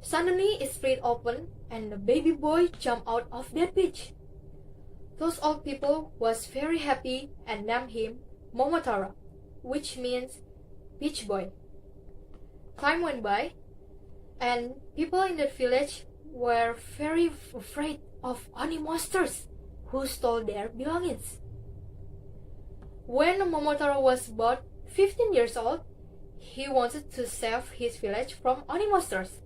Suddenly, it split open, and the baby boy jumped out of that peach. Those old people was very happy and named him Momotaro, which means peach boy. Time went by, and people in the village were very afraid of any monsters who stole their belongings. When Momotaro was about 15 years old, he wanted to save his village from any monsters.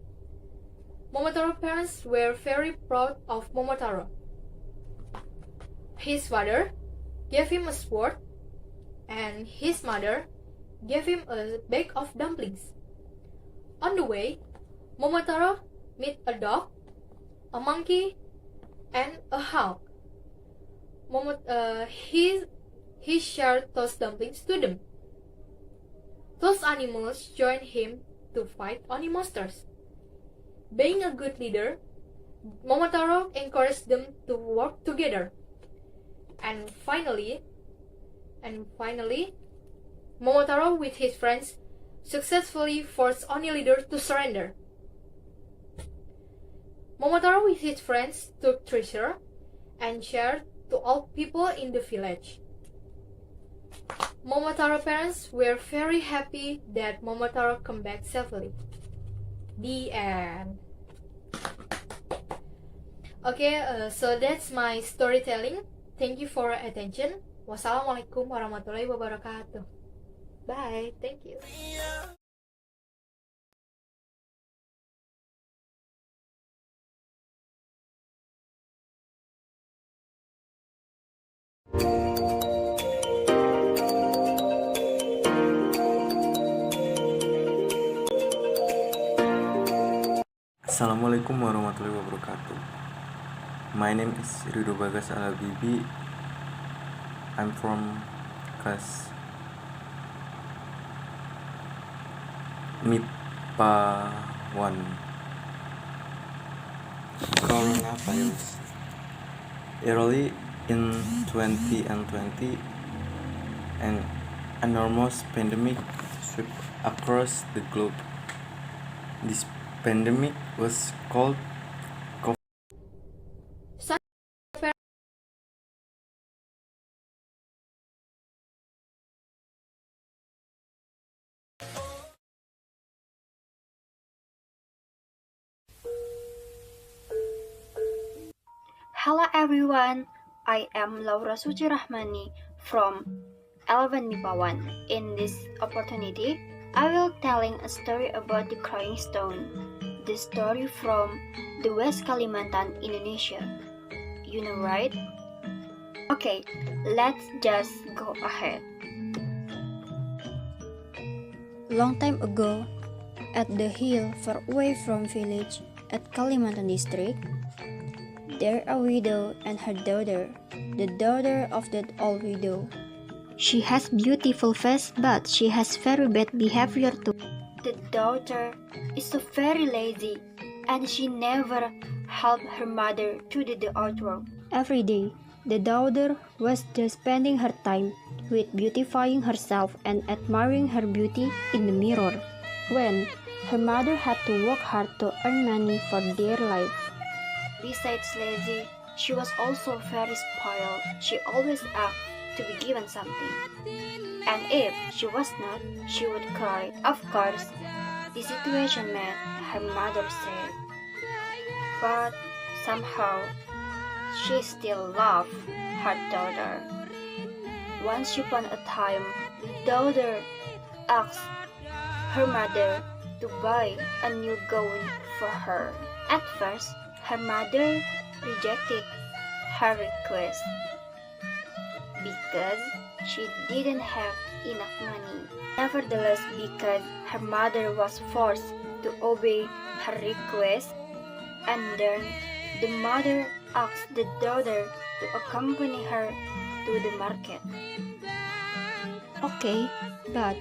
Momotaro's parents were very proud of Momotaro. His father gave him a sword, and his mother gave him a bag of dumplings. On the way, Momotaro met a dog, a monkey, and a hawk. He shared those dumplings to them. Those animals joined him to fight any monsters. Being a good leader, Momotaro encouraged them to work together. And finally, Momotaro with his friends successfully forced any leader to surrender. Momotaro with his friends took treasure and shared to all people in the village. Momotaro's parents were very happy that Momotaro came back safely. The end. Okay, so that's my storytelling. Thank you for your attention. Wassalamualaikum warahmatullahi wabarakatuh. Bye. Thank you. Assalamualaikum warahmatullahi wabarakatuh. My name is Ridho Bagas Al-Habibi. I'm from class MIPA 1. Coronavirus. Early in 2020, an enormous pandemic swept across the globe. This pandemic was called Hello everyone, I am Laura Suci Rahmani from 11 MIPA 1. In this opportunity, I will telling a story about the crying stone. The story from the West Kalimantan, Indonesia. You know, right? Okay, let's just go ahead. Long time ago, at the hill far away from village at Kalimantan district, there a widow and her daughter, the daughter of that old widow. She has beautiful face, but she has very bad behavior too. The daughter is so very lazy, and she never helped her mother to do the artwork. Every day, the daughter was just spending her time with beautifying herself and admiring her beauty in the mirror, when her mother had to work hard to earn money for their life. Besides lazy, she was also very spoiled. She always asked to be given something. And if she was not, she would cry. Of course, the situation made her mother sad. But somehow, she still loved her daughter. Once upon a time, the daughter asked her mother to buy a new gown for her. At first, her mother rejected her request because she didn't have enough money. Nevertheless, because her mother was forced to obey her request, and then the mother asked the daughter to accompany her to the market. Okay, but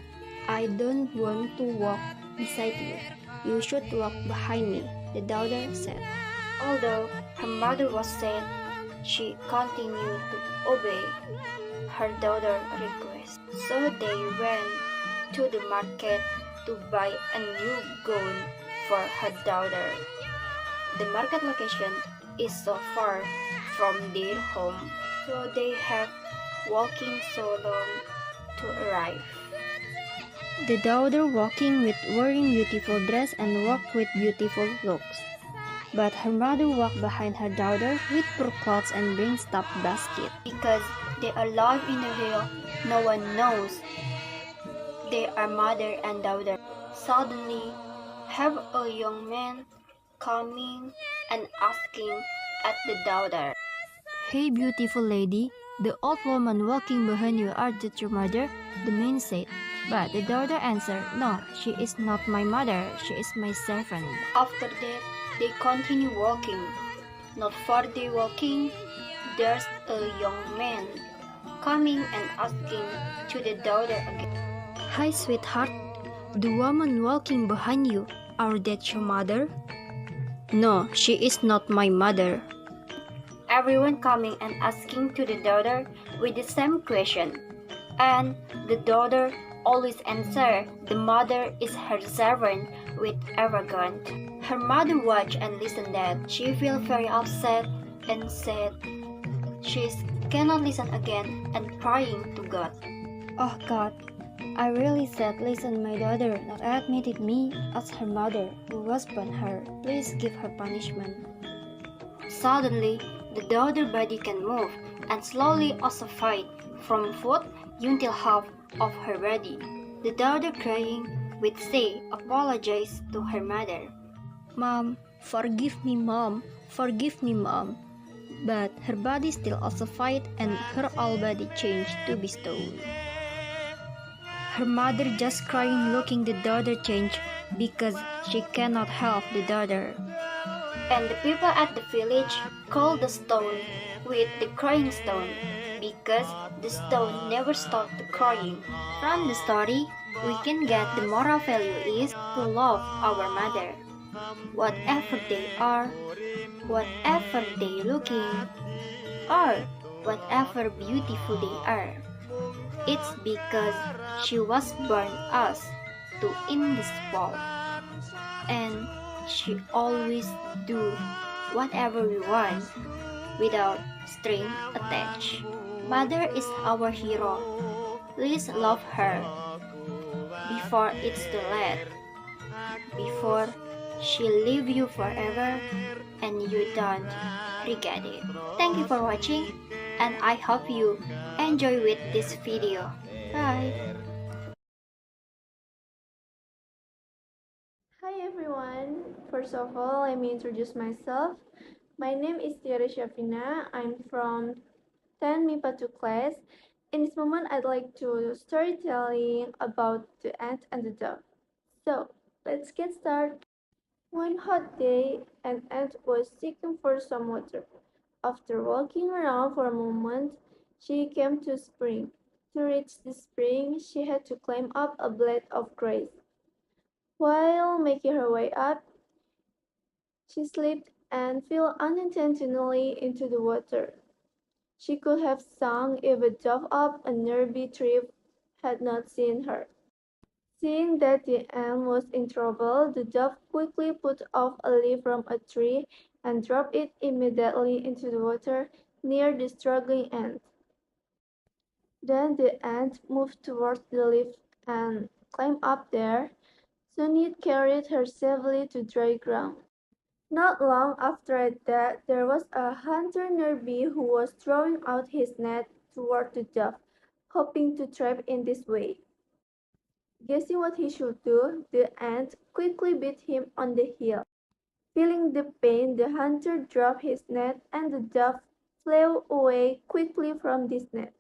I don't want to walk beside you. You should walk behind me, the daughter said. Although her mother was sad, she continued to obey her daughter's request. So they went to the market to buy a new gown for her daughter. The market location is so far from their home, so they have walking so long to arrive. The daughter walking with wearing beautiful dress and walked with beautiful looks. But her mother walked behind her daughter with poor clothes and bring stuffed basket. Because they are alive in the hill, no one knows they are mother and daughter. Suddenly, have a young man coming and asking at the daughter. Hey beautiful lady, the old woman walking behind you, are that your mother? The man said. But the daughter answered, no, she is not my mother, she is my servant. After that, they continue walking. Not far they walking, there's a young man coming and asking to the daughter again. Hi sweetheart, the woman walking behind you, are that your mother? No, she is not my mother. Everyone coming and asking to the daughter with the same question. And the daughter always answer, the mother is her servant with arrogant. Her mother watched and listened that. She feel very upset and said she cannot listen again and praying to God. Oh God, I really said listen my daughter not admitted me as her mother who husband her. Please give her punishment. Suddenly, the daughter body can move and slowly ossified from foot until half of her body. The daughter crying would say apologize to her mother. Mom, forgive me, Mom. Forgive me, Mom. But her body still ossified and her whole body changed to be stone. Her mother just crying looking the daughter change because she cannot help the daughter. And the people at the village called the stone with the crying stone because the stone never stopped crying. From the story, we can get the moral value is to love our mother. Whatever they are, whatever they looking, or whatever beautiful they are, it's because she was born us to in this world. And she always do whatever we want without string attached. Mother is our hero. Please love her before it's too late. Before she leave you forever and you don't regret it. Thank you for watching and I hope you enjoy with this video. Bye. Hi everyone, first of all let me introduce myself. My name is Tiara Syafina. I'm from 10 MIPA 2 class. In this moment I'd like to storytelling about the ant and the dove. So let's get started. One hot day, an ant was seeking for some water. After walking around for a moment, she came to a spring. To reach the spring, she had to climb up a blade of grass. While making her way up, she slipped and fell unintentionally into the water. She could have sung if a dove up a nearby tree had not seen her. Seeing that the ant was in trouble, the dove quickly put off a leaf from a tree and dropped it immediately into the water near the struggling ant. Then the ant moved towards the leaf and climbed up there. Soon it carried her safely to dry ground. Not long after that, there was a hunter nearby who was throwing out his net toward the dove, hoping to trap in this way. Guessing what he should do, the ant quickly beat him on the heel. Feeling the pain, the hunter dropped his net and the dove flew away quickly from this net.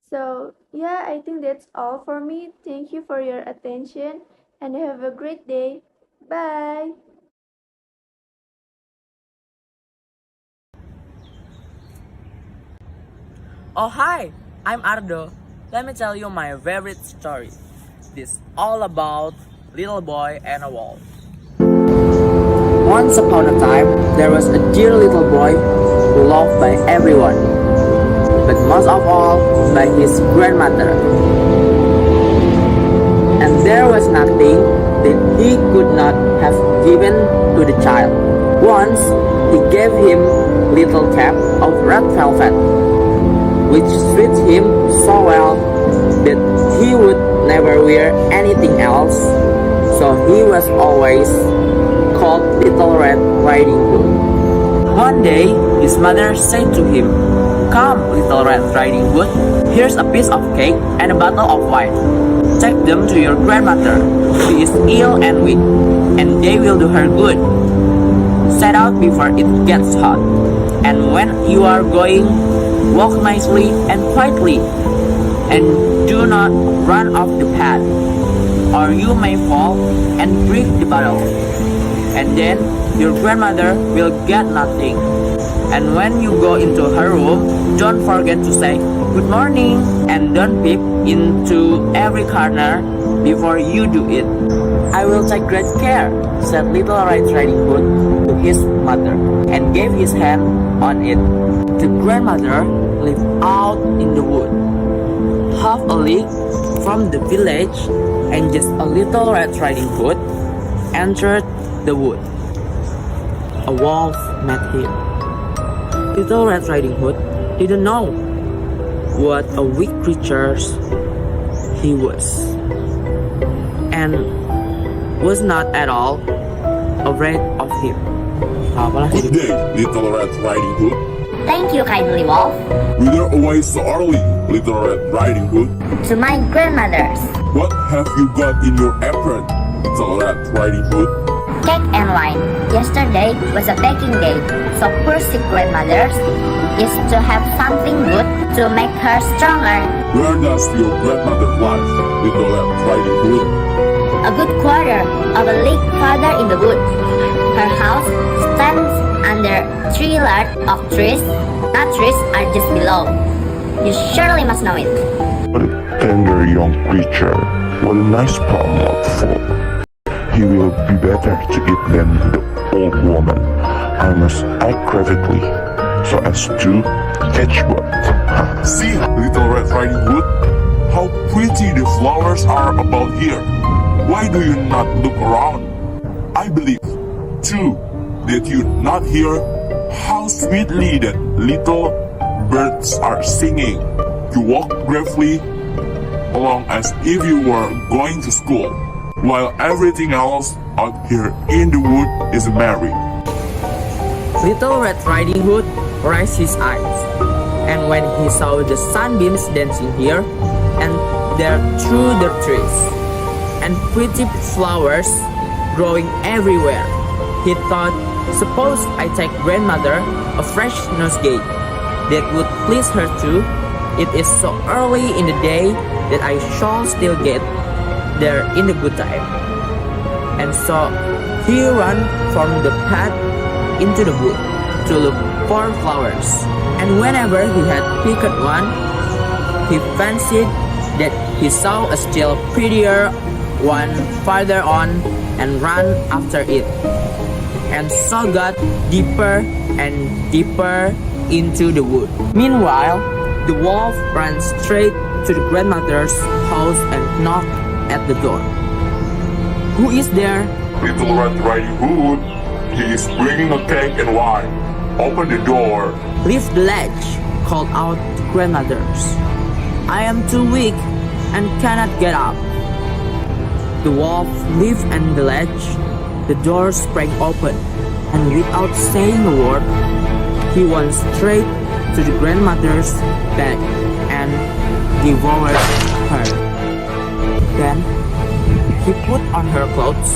So, yeah, I think that's all for me. Thank you for your attention and have a great day. Bye! Oh hi, I'm Ardo. Let me tell you my favorite story. This all about little boy and a wolf. Once upon a time, there was a dear little boy who loved by everyone, but most of all by his grandmother. And there was nothing that he could not have given to the child. Once he gave him little cap of red velvet, which suited him so well that he would never wear anything else, so he was always called Little Red Riding Hood. One day, his mother said to him, "Come, Little Red Riding Hood, here's a piece of cake and a bottle of wine. Take them to your grandmother. She is ill and weak, and they will do her good. Set out before it gets hot, and when you are going, walk nicely and quietly, and do not run off the path, or you may fall and break the bottle. And then your grandmother will get nothing. And when you go into her room, don't forget to say good morning, and don't peep into every corner before you do it." "I will take great care," said Little Red Riding Hood to his mother, and gave his hand on it. The grandmother lived out in the wood, half a league from the village, and just a Little Red Riding Hood entered the wood. A wolf met him. Little Red Riding Hood didn't know what a weak creature he was, and was not at all afraid of him. Good day, Little Red Riding Hood. Thank you kindly, Wolf. Whither away so early, Little Red Riding Hood? To my grandmother's. What have you got in your apron, Little Red Riding Hood? Cake and wine. Yesterday was a baking day, so poor sick grandmother's is to have something good to make her stronger. Where does your grandmother live, Little Red Riding Hood? A good quarter of a league farther in the wood. Her house stands under 3 large oak trees. Nut trees are just below. You surely must know it. What a tender young creature. What a nice palm mouthful. He will be better to eat than the old woman. I must act craftily so as to catch both. See, Little Red Riding Hood, how pretty the flowers are about here. Why do you not look around? I believe, too, that you not hear how sweetly that little birds are singing. You walk gravely along as if you were going to school, while everything else out here in the wood is merry. Little Red Riding Hood raised his eyes, and when he saw the sunbeams dancing here and there through the trees, and pretty flowers growing everywhere, he thought, suppose I take grandmother a fresh nosegay that would please her too. It is so early in the day that I shall still get there in the good time. And so he ran from the path into the wood to look for flowers. And whenever he had picked one, he fancied that he saw a still prettier one farther on and ran after it, and so got deeper and deeper into the wood. Meanwhile, the wolf ran straight to the grandmother's house and knocked at the door. Who is there? Little Red Riding Hood, he is bringing a cake and wine. Open the door. Leave the ledge, called out the grandmothers. I am too weak and cannot get up. The wolf lived in the ledge. The door sprang open, and without saying a word, he went straight to the grandmother's bed and devoured her. Then he put on her clothes,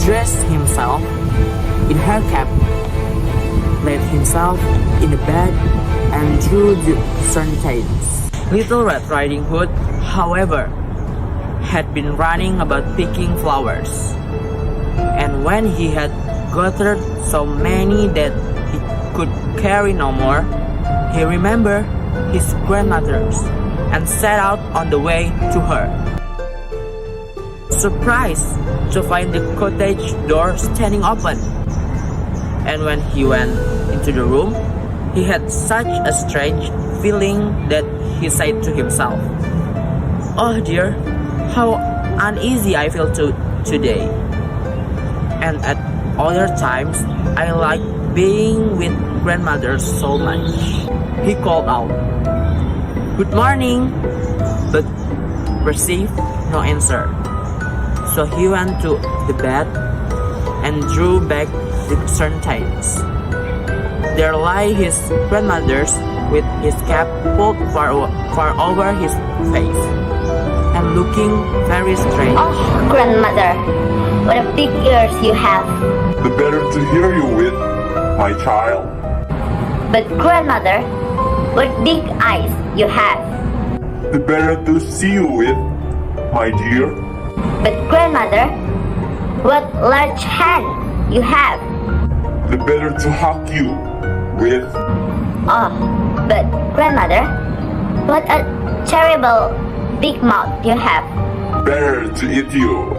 dressed himself in her cap, laid himself in the bed, and drew the curtains. Little Red Riding Hood, however, had been running about picking flowers, and when he had gathered so many that he could carry no more, he remembered his grandmother's and set out on the way to her. Surprised to find the cottage door standing open, and when he went into the room, he had such a strange feeling that he said to himself, "Oh dear, how uneasy I feel today. And at other times, I like being with grandmother so much." He called out, "Good morning," but received no answer. So he went to the bed and drew back the curtains. There lay his grandmother's with his cap pulled far over his face, and looking very strange. Oh, grandmother, what a big ears you have. The better to hear you with, my child. But grandmother, what big eyes you have. The better to see you with, my dear. But grandmother, what large hand you have. The better to hug you with. Oh, but grandmother, what a terrible big mouth you have. Better to eat you.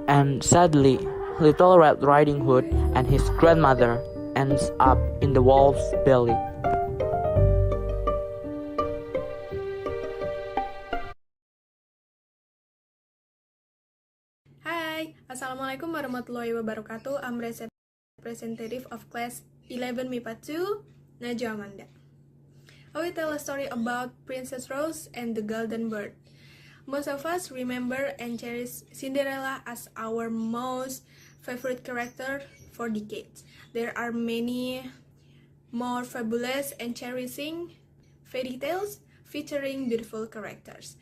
And sadly, Little Red Riding Hood and his grandmother ends up in the wolf's belly. Hi, Assalamualaikum warahmatullahi wabarakatuh. I'm representative of class 11 MIPA 2, Najwa Amanda. I will tell a story about Princess Rose and the Golden Bird. Most of us remember and cherish Cinderella as our most favorite character for decades. There are many more fabulous and cherishing fairy tales featuring beautiful characters.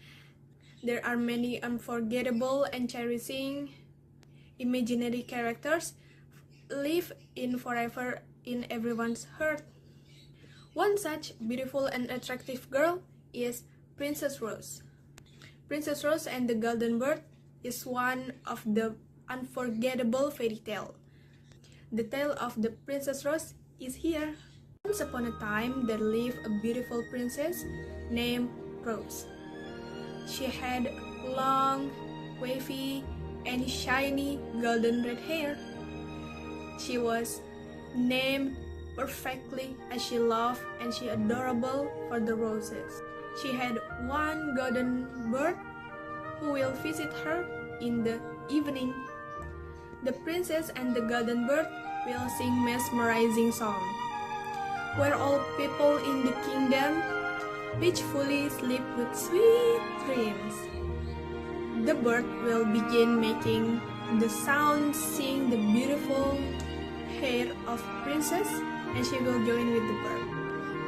There are many unforgettable and cherishing imaginary characters live in forever in everyone's heart. One such beautiful and attractive girl is Princess Rose. Princess Rose and the Golden Bird is one of the unforgettable fairy tale. The tale of the Princess Rose is here. Once upon a time, there lived a beautiful princess named Rose. She had long, wavy, and shiny golden red hair. She was named perfectly as she loved and she adorable for the roses. She had one golden bird who will visit her in the evening. The princess and the golden bird will sing mesmerizing song, where all people in the kingdom peacefully sleep with sweet dreams. The bird will begin making the sound, sing the beautiful hair of princess, and she will join with the bird.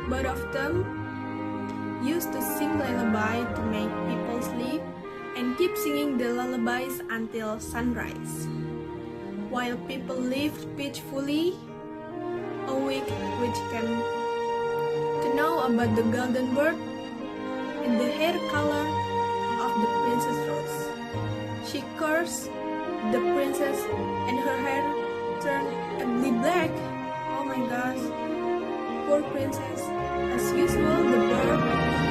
Both of them used to sing lullaby to make people sleep and keep singing the lullabies until sunrise. While people lived peacefully, a week which came to know about the golden bird and the hair color of the Princess Rose. She cursed the princess and her hair turned ugly black. Oh my gosh, poor princess. As usual, the bird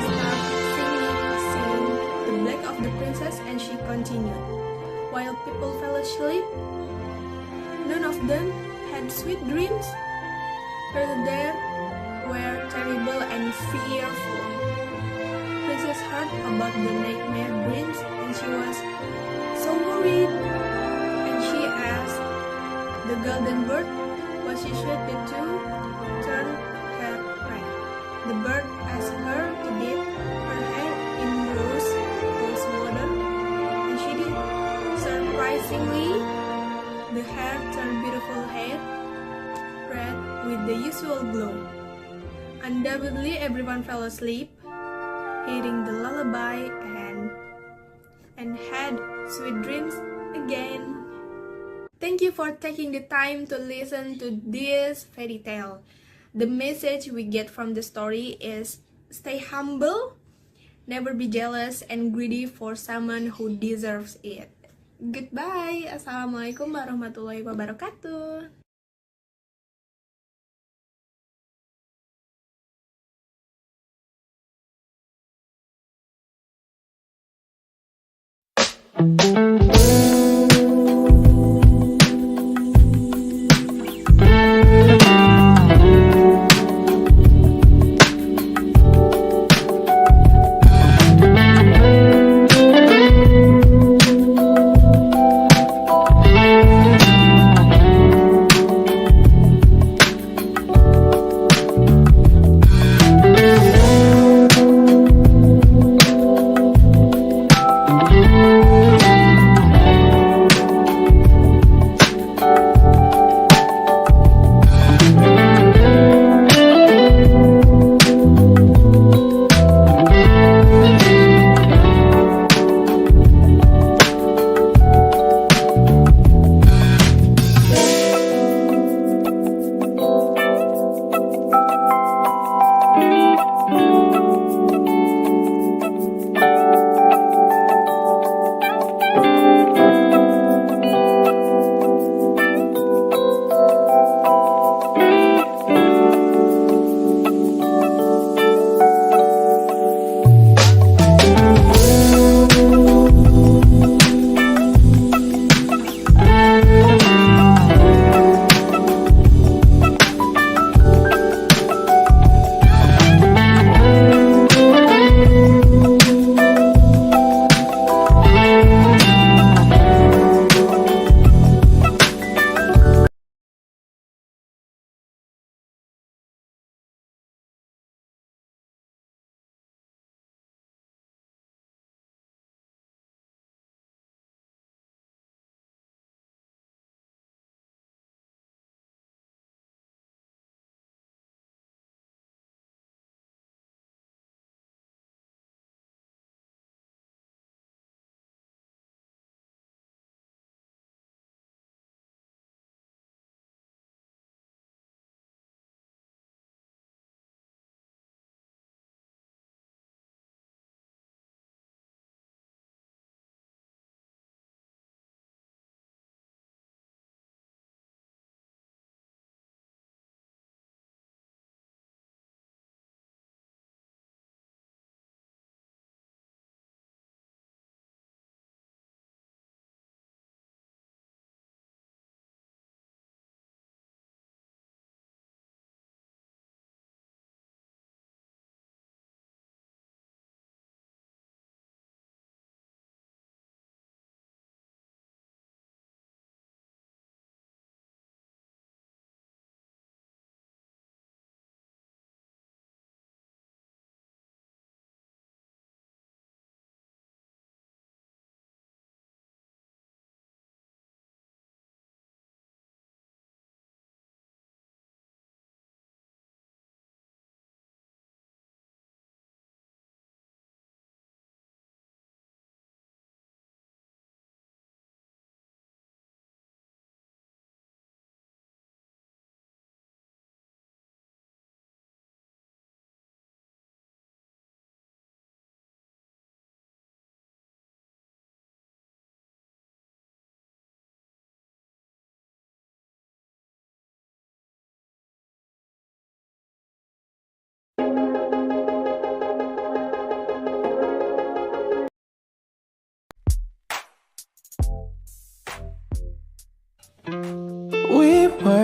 started singing the black of the princess, and she continued. While people fell asleep, none of them had sweet dreams. Rather, they were terrible and fearful. Princess heard about the nightmare dreams, and she was so worried. And she asked the golden bird what she should do to turn her red. The bird asked her to dip her hair in rose water, and she did. Surprisingly, the hair turned beautiful hair red with the usual glow. Undoubtedly, everyone fell asleep, hearing the lullaby and had sweet dreams again. Thank you for taking the time to listen to this fairy tale. The message we get from the story is stay humble, never be jealous and greedy for someone who deserves it. Goodbye. Assalamualaikum warahmatullahi wabarakatuh.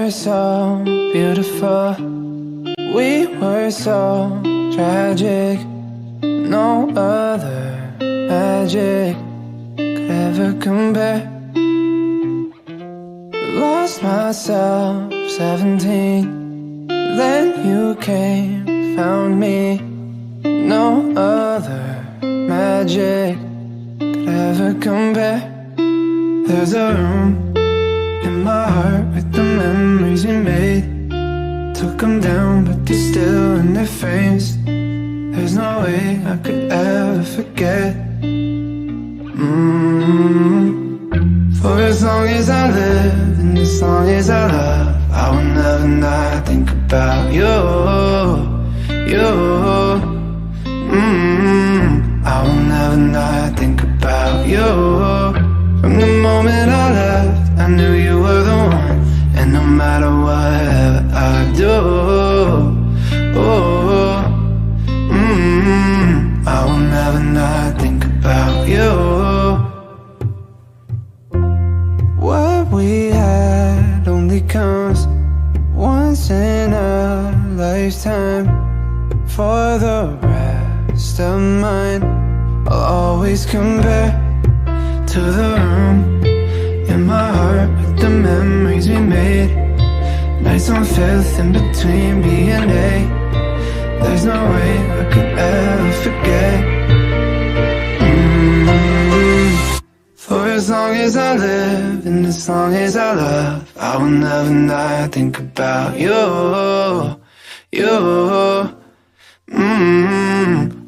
were so beautiful. We were so tragic. No other magic could ever compare. Lost myself 17. Then you came, found me. No other magic could ever compare. There's a room in my heart with the memories we made. Took them down, but they're still in their frames. There's no way I could ever forget. For as long as I live and as long as I love, I will never not think about you. I will never not think about you. From the moment I left, I knew you were the one. And no matter whatever I do, I will never not think about you. What we had only comes once in a lifetime. For the rest of mine, I'll always compare to the room in my heart with the memories we made. Nights on Fifth in between B and A. There's no way I could ever forget. For as long as I live and as long as I love, I will never not think about you.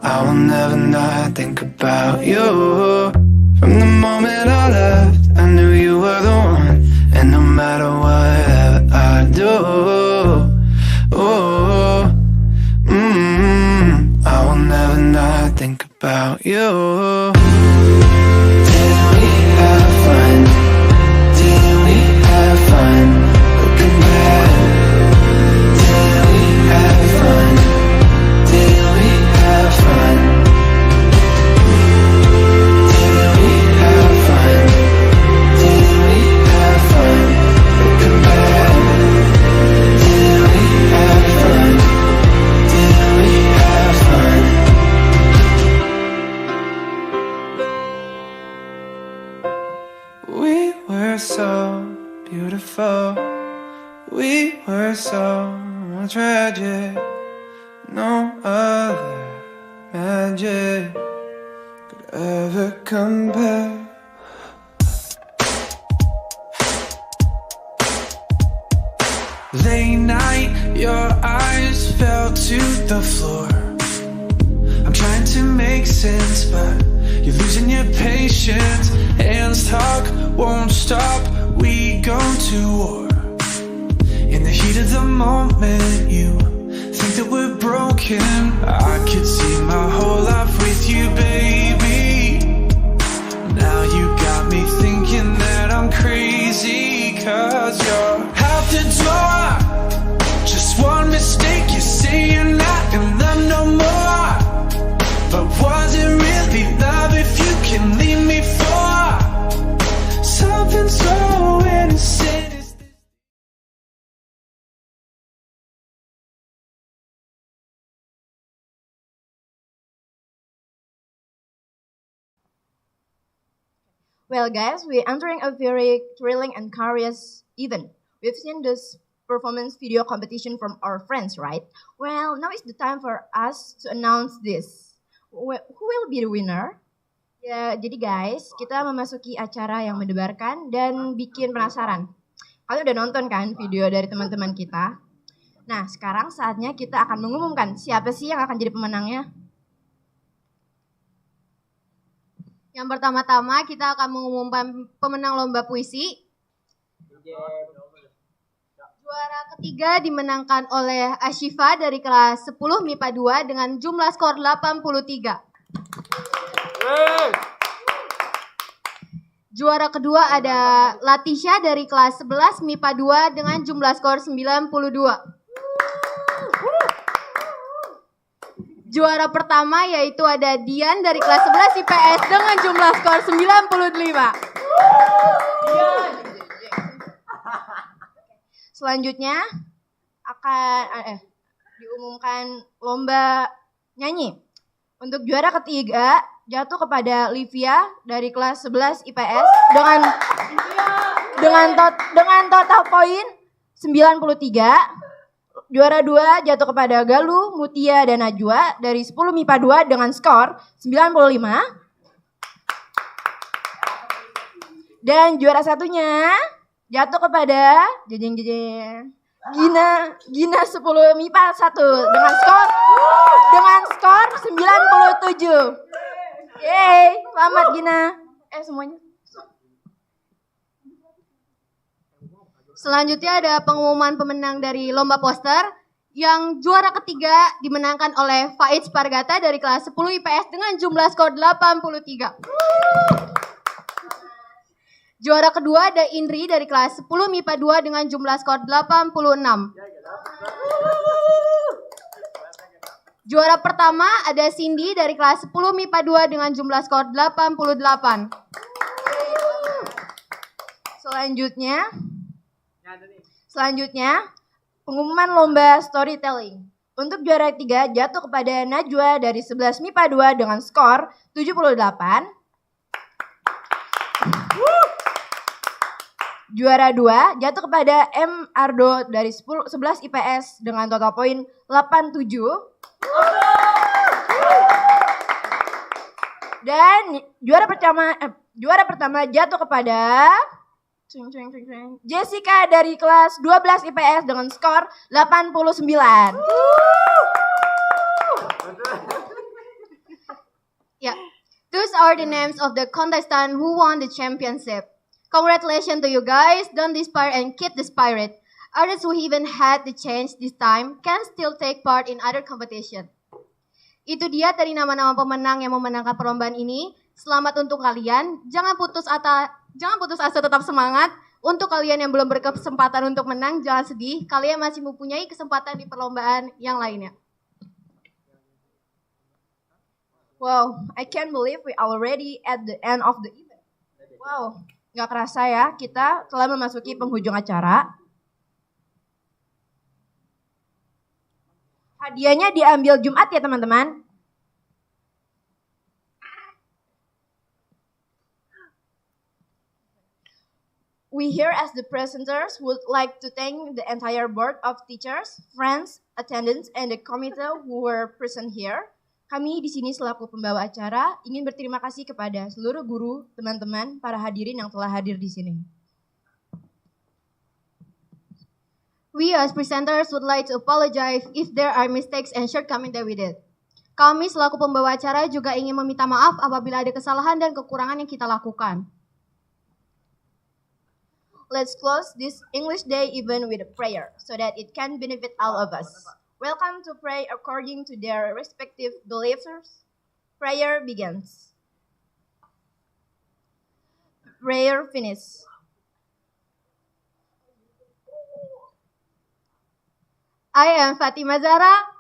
I will never not think about you. From the moment I left, I knew you were the one. And no matter whatever I do, I will never not think about you. Did we have fun? Did we have fun? Looking back. Did we have fun? Did we have fun? Did we have fun? Did we have fun? Looking back. Did we have fun? Did we have fun? We were so beautiful. We were so tragic. No other magic could ever compare. Late night, your eyes fell to the floor. I'm trying to make sense, but you're losing your patience. Hands talk, won't stop, we go to war. In the heat of the moment, you think that we're broken. I could see my whole life with you, baby. Now you got me thinking that I'm crazy, 'cause you're out the door. Just one mistake, you say you're not in love no more. But was it really love if you can leave me for something so innocent? Well, guys, we're entering a very thrilling and curious event. We've seen this performance video competition from our friends, right? Well, now is the time for us to announce this. Who will be the winner? Ya, jadi guys, kita memasuki acara yang mendebarkan dan bikin penasaran. Kalian udah nonton kan video dari teman-teman kita? Nah, sekarang saatnya kita akan mengumumkan siapa sih yang akan jadi pemenangnya. Yang pertama-tama kita akan mengumumkan pemenang lomba puisi. Juara ketiga dimenangkan oleh Ashifa dari kelas 10 MIPA 2 dengan jumlah skor 83. Juara kedua ada Latisha dari kelas 11 MIPA 2 dengan jumlah skor 92. Juara pertama yaitu ada Dian dari kelas 11 IPS dengan jumlah skor 95. Selanjutnya akan diumumkan lomba nyanyi. Untuk juara ketiga jatuh kepada Livia dari kelas 11 IPS dengan total poin 93. Juara 2 jatuh kepada Galuh, Mutia, dan Najwa dari 10 MIPA 2 dengan skor 95. Dan juara satunya jatuh kepada Gina 10 MIPA 1 dengan skor 97. Yeay, selamat Gina. Semuanya. Selanjutnya ada pengumuman pemenang dari lomba poster. Yang juara ketiga dimenangkan oleh Faiz Pargata dari kelas 10 IPS dengan jumlah skor 83. Juara kedua ada Indri dari kelas 10 MIPA 2 dengan jumlah skor 86. Juara pertama ada Cindy dari kelas 10 MIPA 2 dengan jumlah skor 88. Selanjutnya, pengumuman lomba storytelling. Untuk juara 3 jatuh kepada Najwa dari 11 MIPA 2 dengan skor 78. Juara 2 jatuh kepada M. Ardo dari 11 IPS dengan total poin 87. Dan juara pertama jatuh kepada Jessica dari kelas 12 IPS dengan skor 89. Yeah. Those are the names of the contestants who won the championship. Congratulations to you guys. Don't despair and keep the spirit. Others who even had the chance this time can still take part in other competition. Itu dia dari nama-nama pemenang yang memenangkan perlombaan ini. Selamat untuk kalian. Jangan putus asa, tetap semangat. Untuk kalian yang belum berkesempatan untuk menang, jangan sedih. Kalian masih mempunyai kesempatan di perlombaan yang lainnya. Wow, I can't believe we already at the end of the event. Wow. Gak kerasa ya, kita telah memasuki penghujung acara. Hadiahnya diambil Jumat ya teman-teman. We here as the presenters would like to thank the entire board of teachers, friends, attendants, and the committee who were present here. Kami di sini selaku pembawa acara ingin berterima kasih kepada seluruh guru, teman-teman, para hadirin yang telah hadir di sini. We as presenters would like to apologize if there are mistakes and shortcomings that we did. Kami selaku pembawa acara juga ingin meminta maaf apabila ada kesalahan dan kekurangan yang kita lakukan. Let's close this English Day event with a prayer so that it can benefit all of us. Welcome to pray according to their respective beliefs. Prayer begins. Prayer finish. I am Fatima Zahra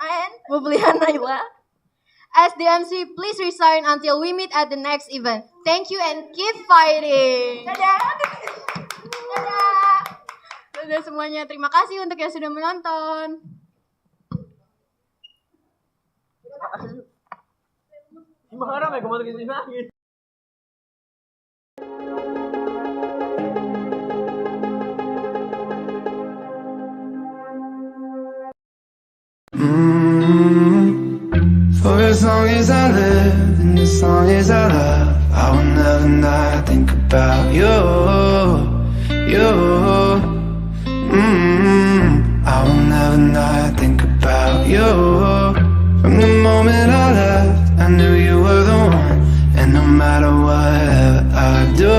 and Mublihan Naila. As the MC, please resign until we meet at the next event. Thank you and keep fighting. Dadah. Dadah. Dadah semuanya. Terima kasih untuk yang sudah menonton. Gimana mereka mau bikin nangis? For as long as I live and as long as I love, I will never not think about you. I will never not think about you. From the moment I left, I knew you were the one. And no matter whatever I do,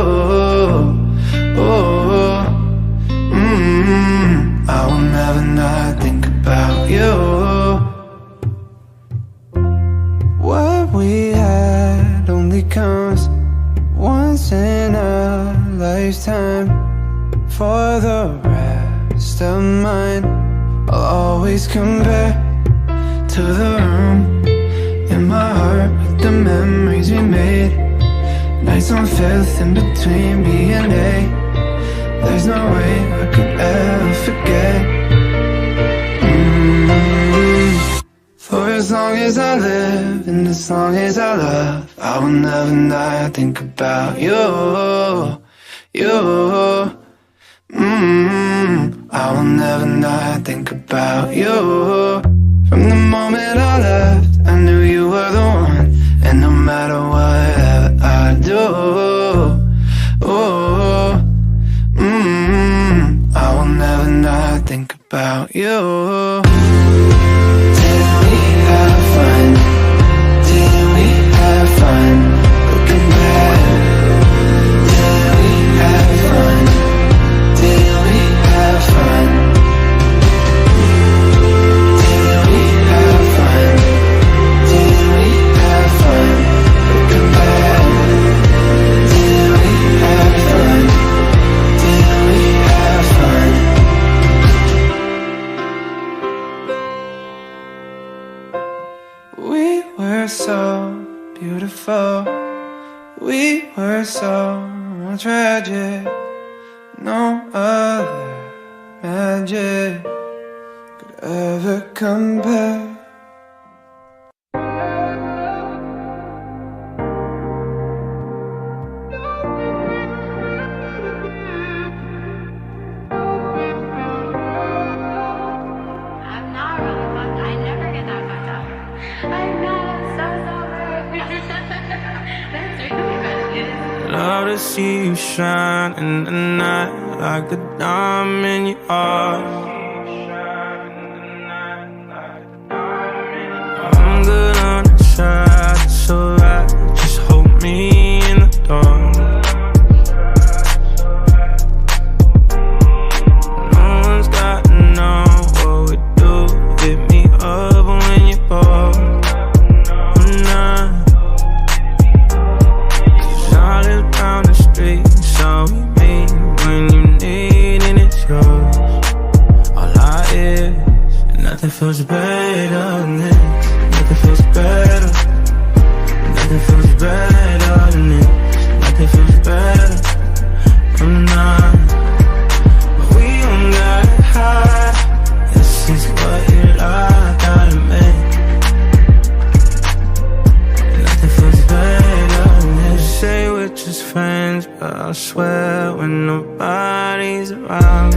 I will never not think about you. What we had only comes once in a lifetime. For the rest of mine, I'll always compare to the room in my heart with the memories we made. Nights on Fifth in between B and A. there's no way I could ever forget. For as long as I live and as long as I love, I will never not think about you. I will never not think about you. From the moment I left, I knew you were the one. And no matter whatever I do, I will never not think about you. Didn't we have fun? Didn't we have fun? Looking back, didn't we have fun? Didn't we have fun? Didn't we have fun? Didn't we have fun? Looking back, didn't we have fun? Didn't we have fun? We were so beautiful. We were so tragic. No other magic could ever compare. Love to see you shine in the night like the diamond you are. I'm gonna try, it's alright. Just hold me in the dark. No one's got to know what we do. Hit me up when you fall. Down the street, so we meet when you need and it's yours. All I is, and nothing feels better than this. Nothing feels better. Nothing feels better than this. Nothing feels better. I'm not, but we don't got high. This is what you like, gotta make. Nothing feels better than this. Say we're just friends, but I swear when nobody's around,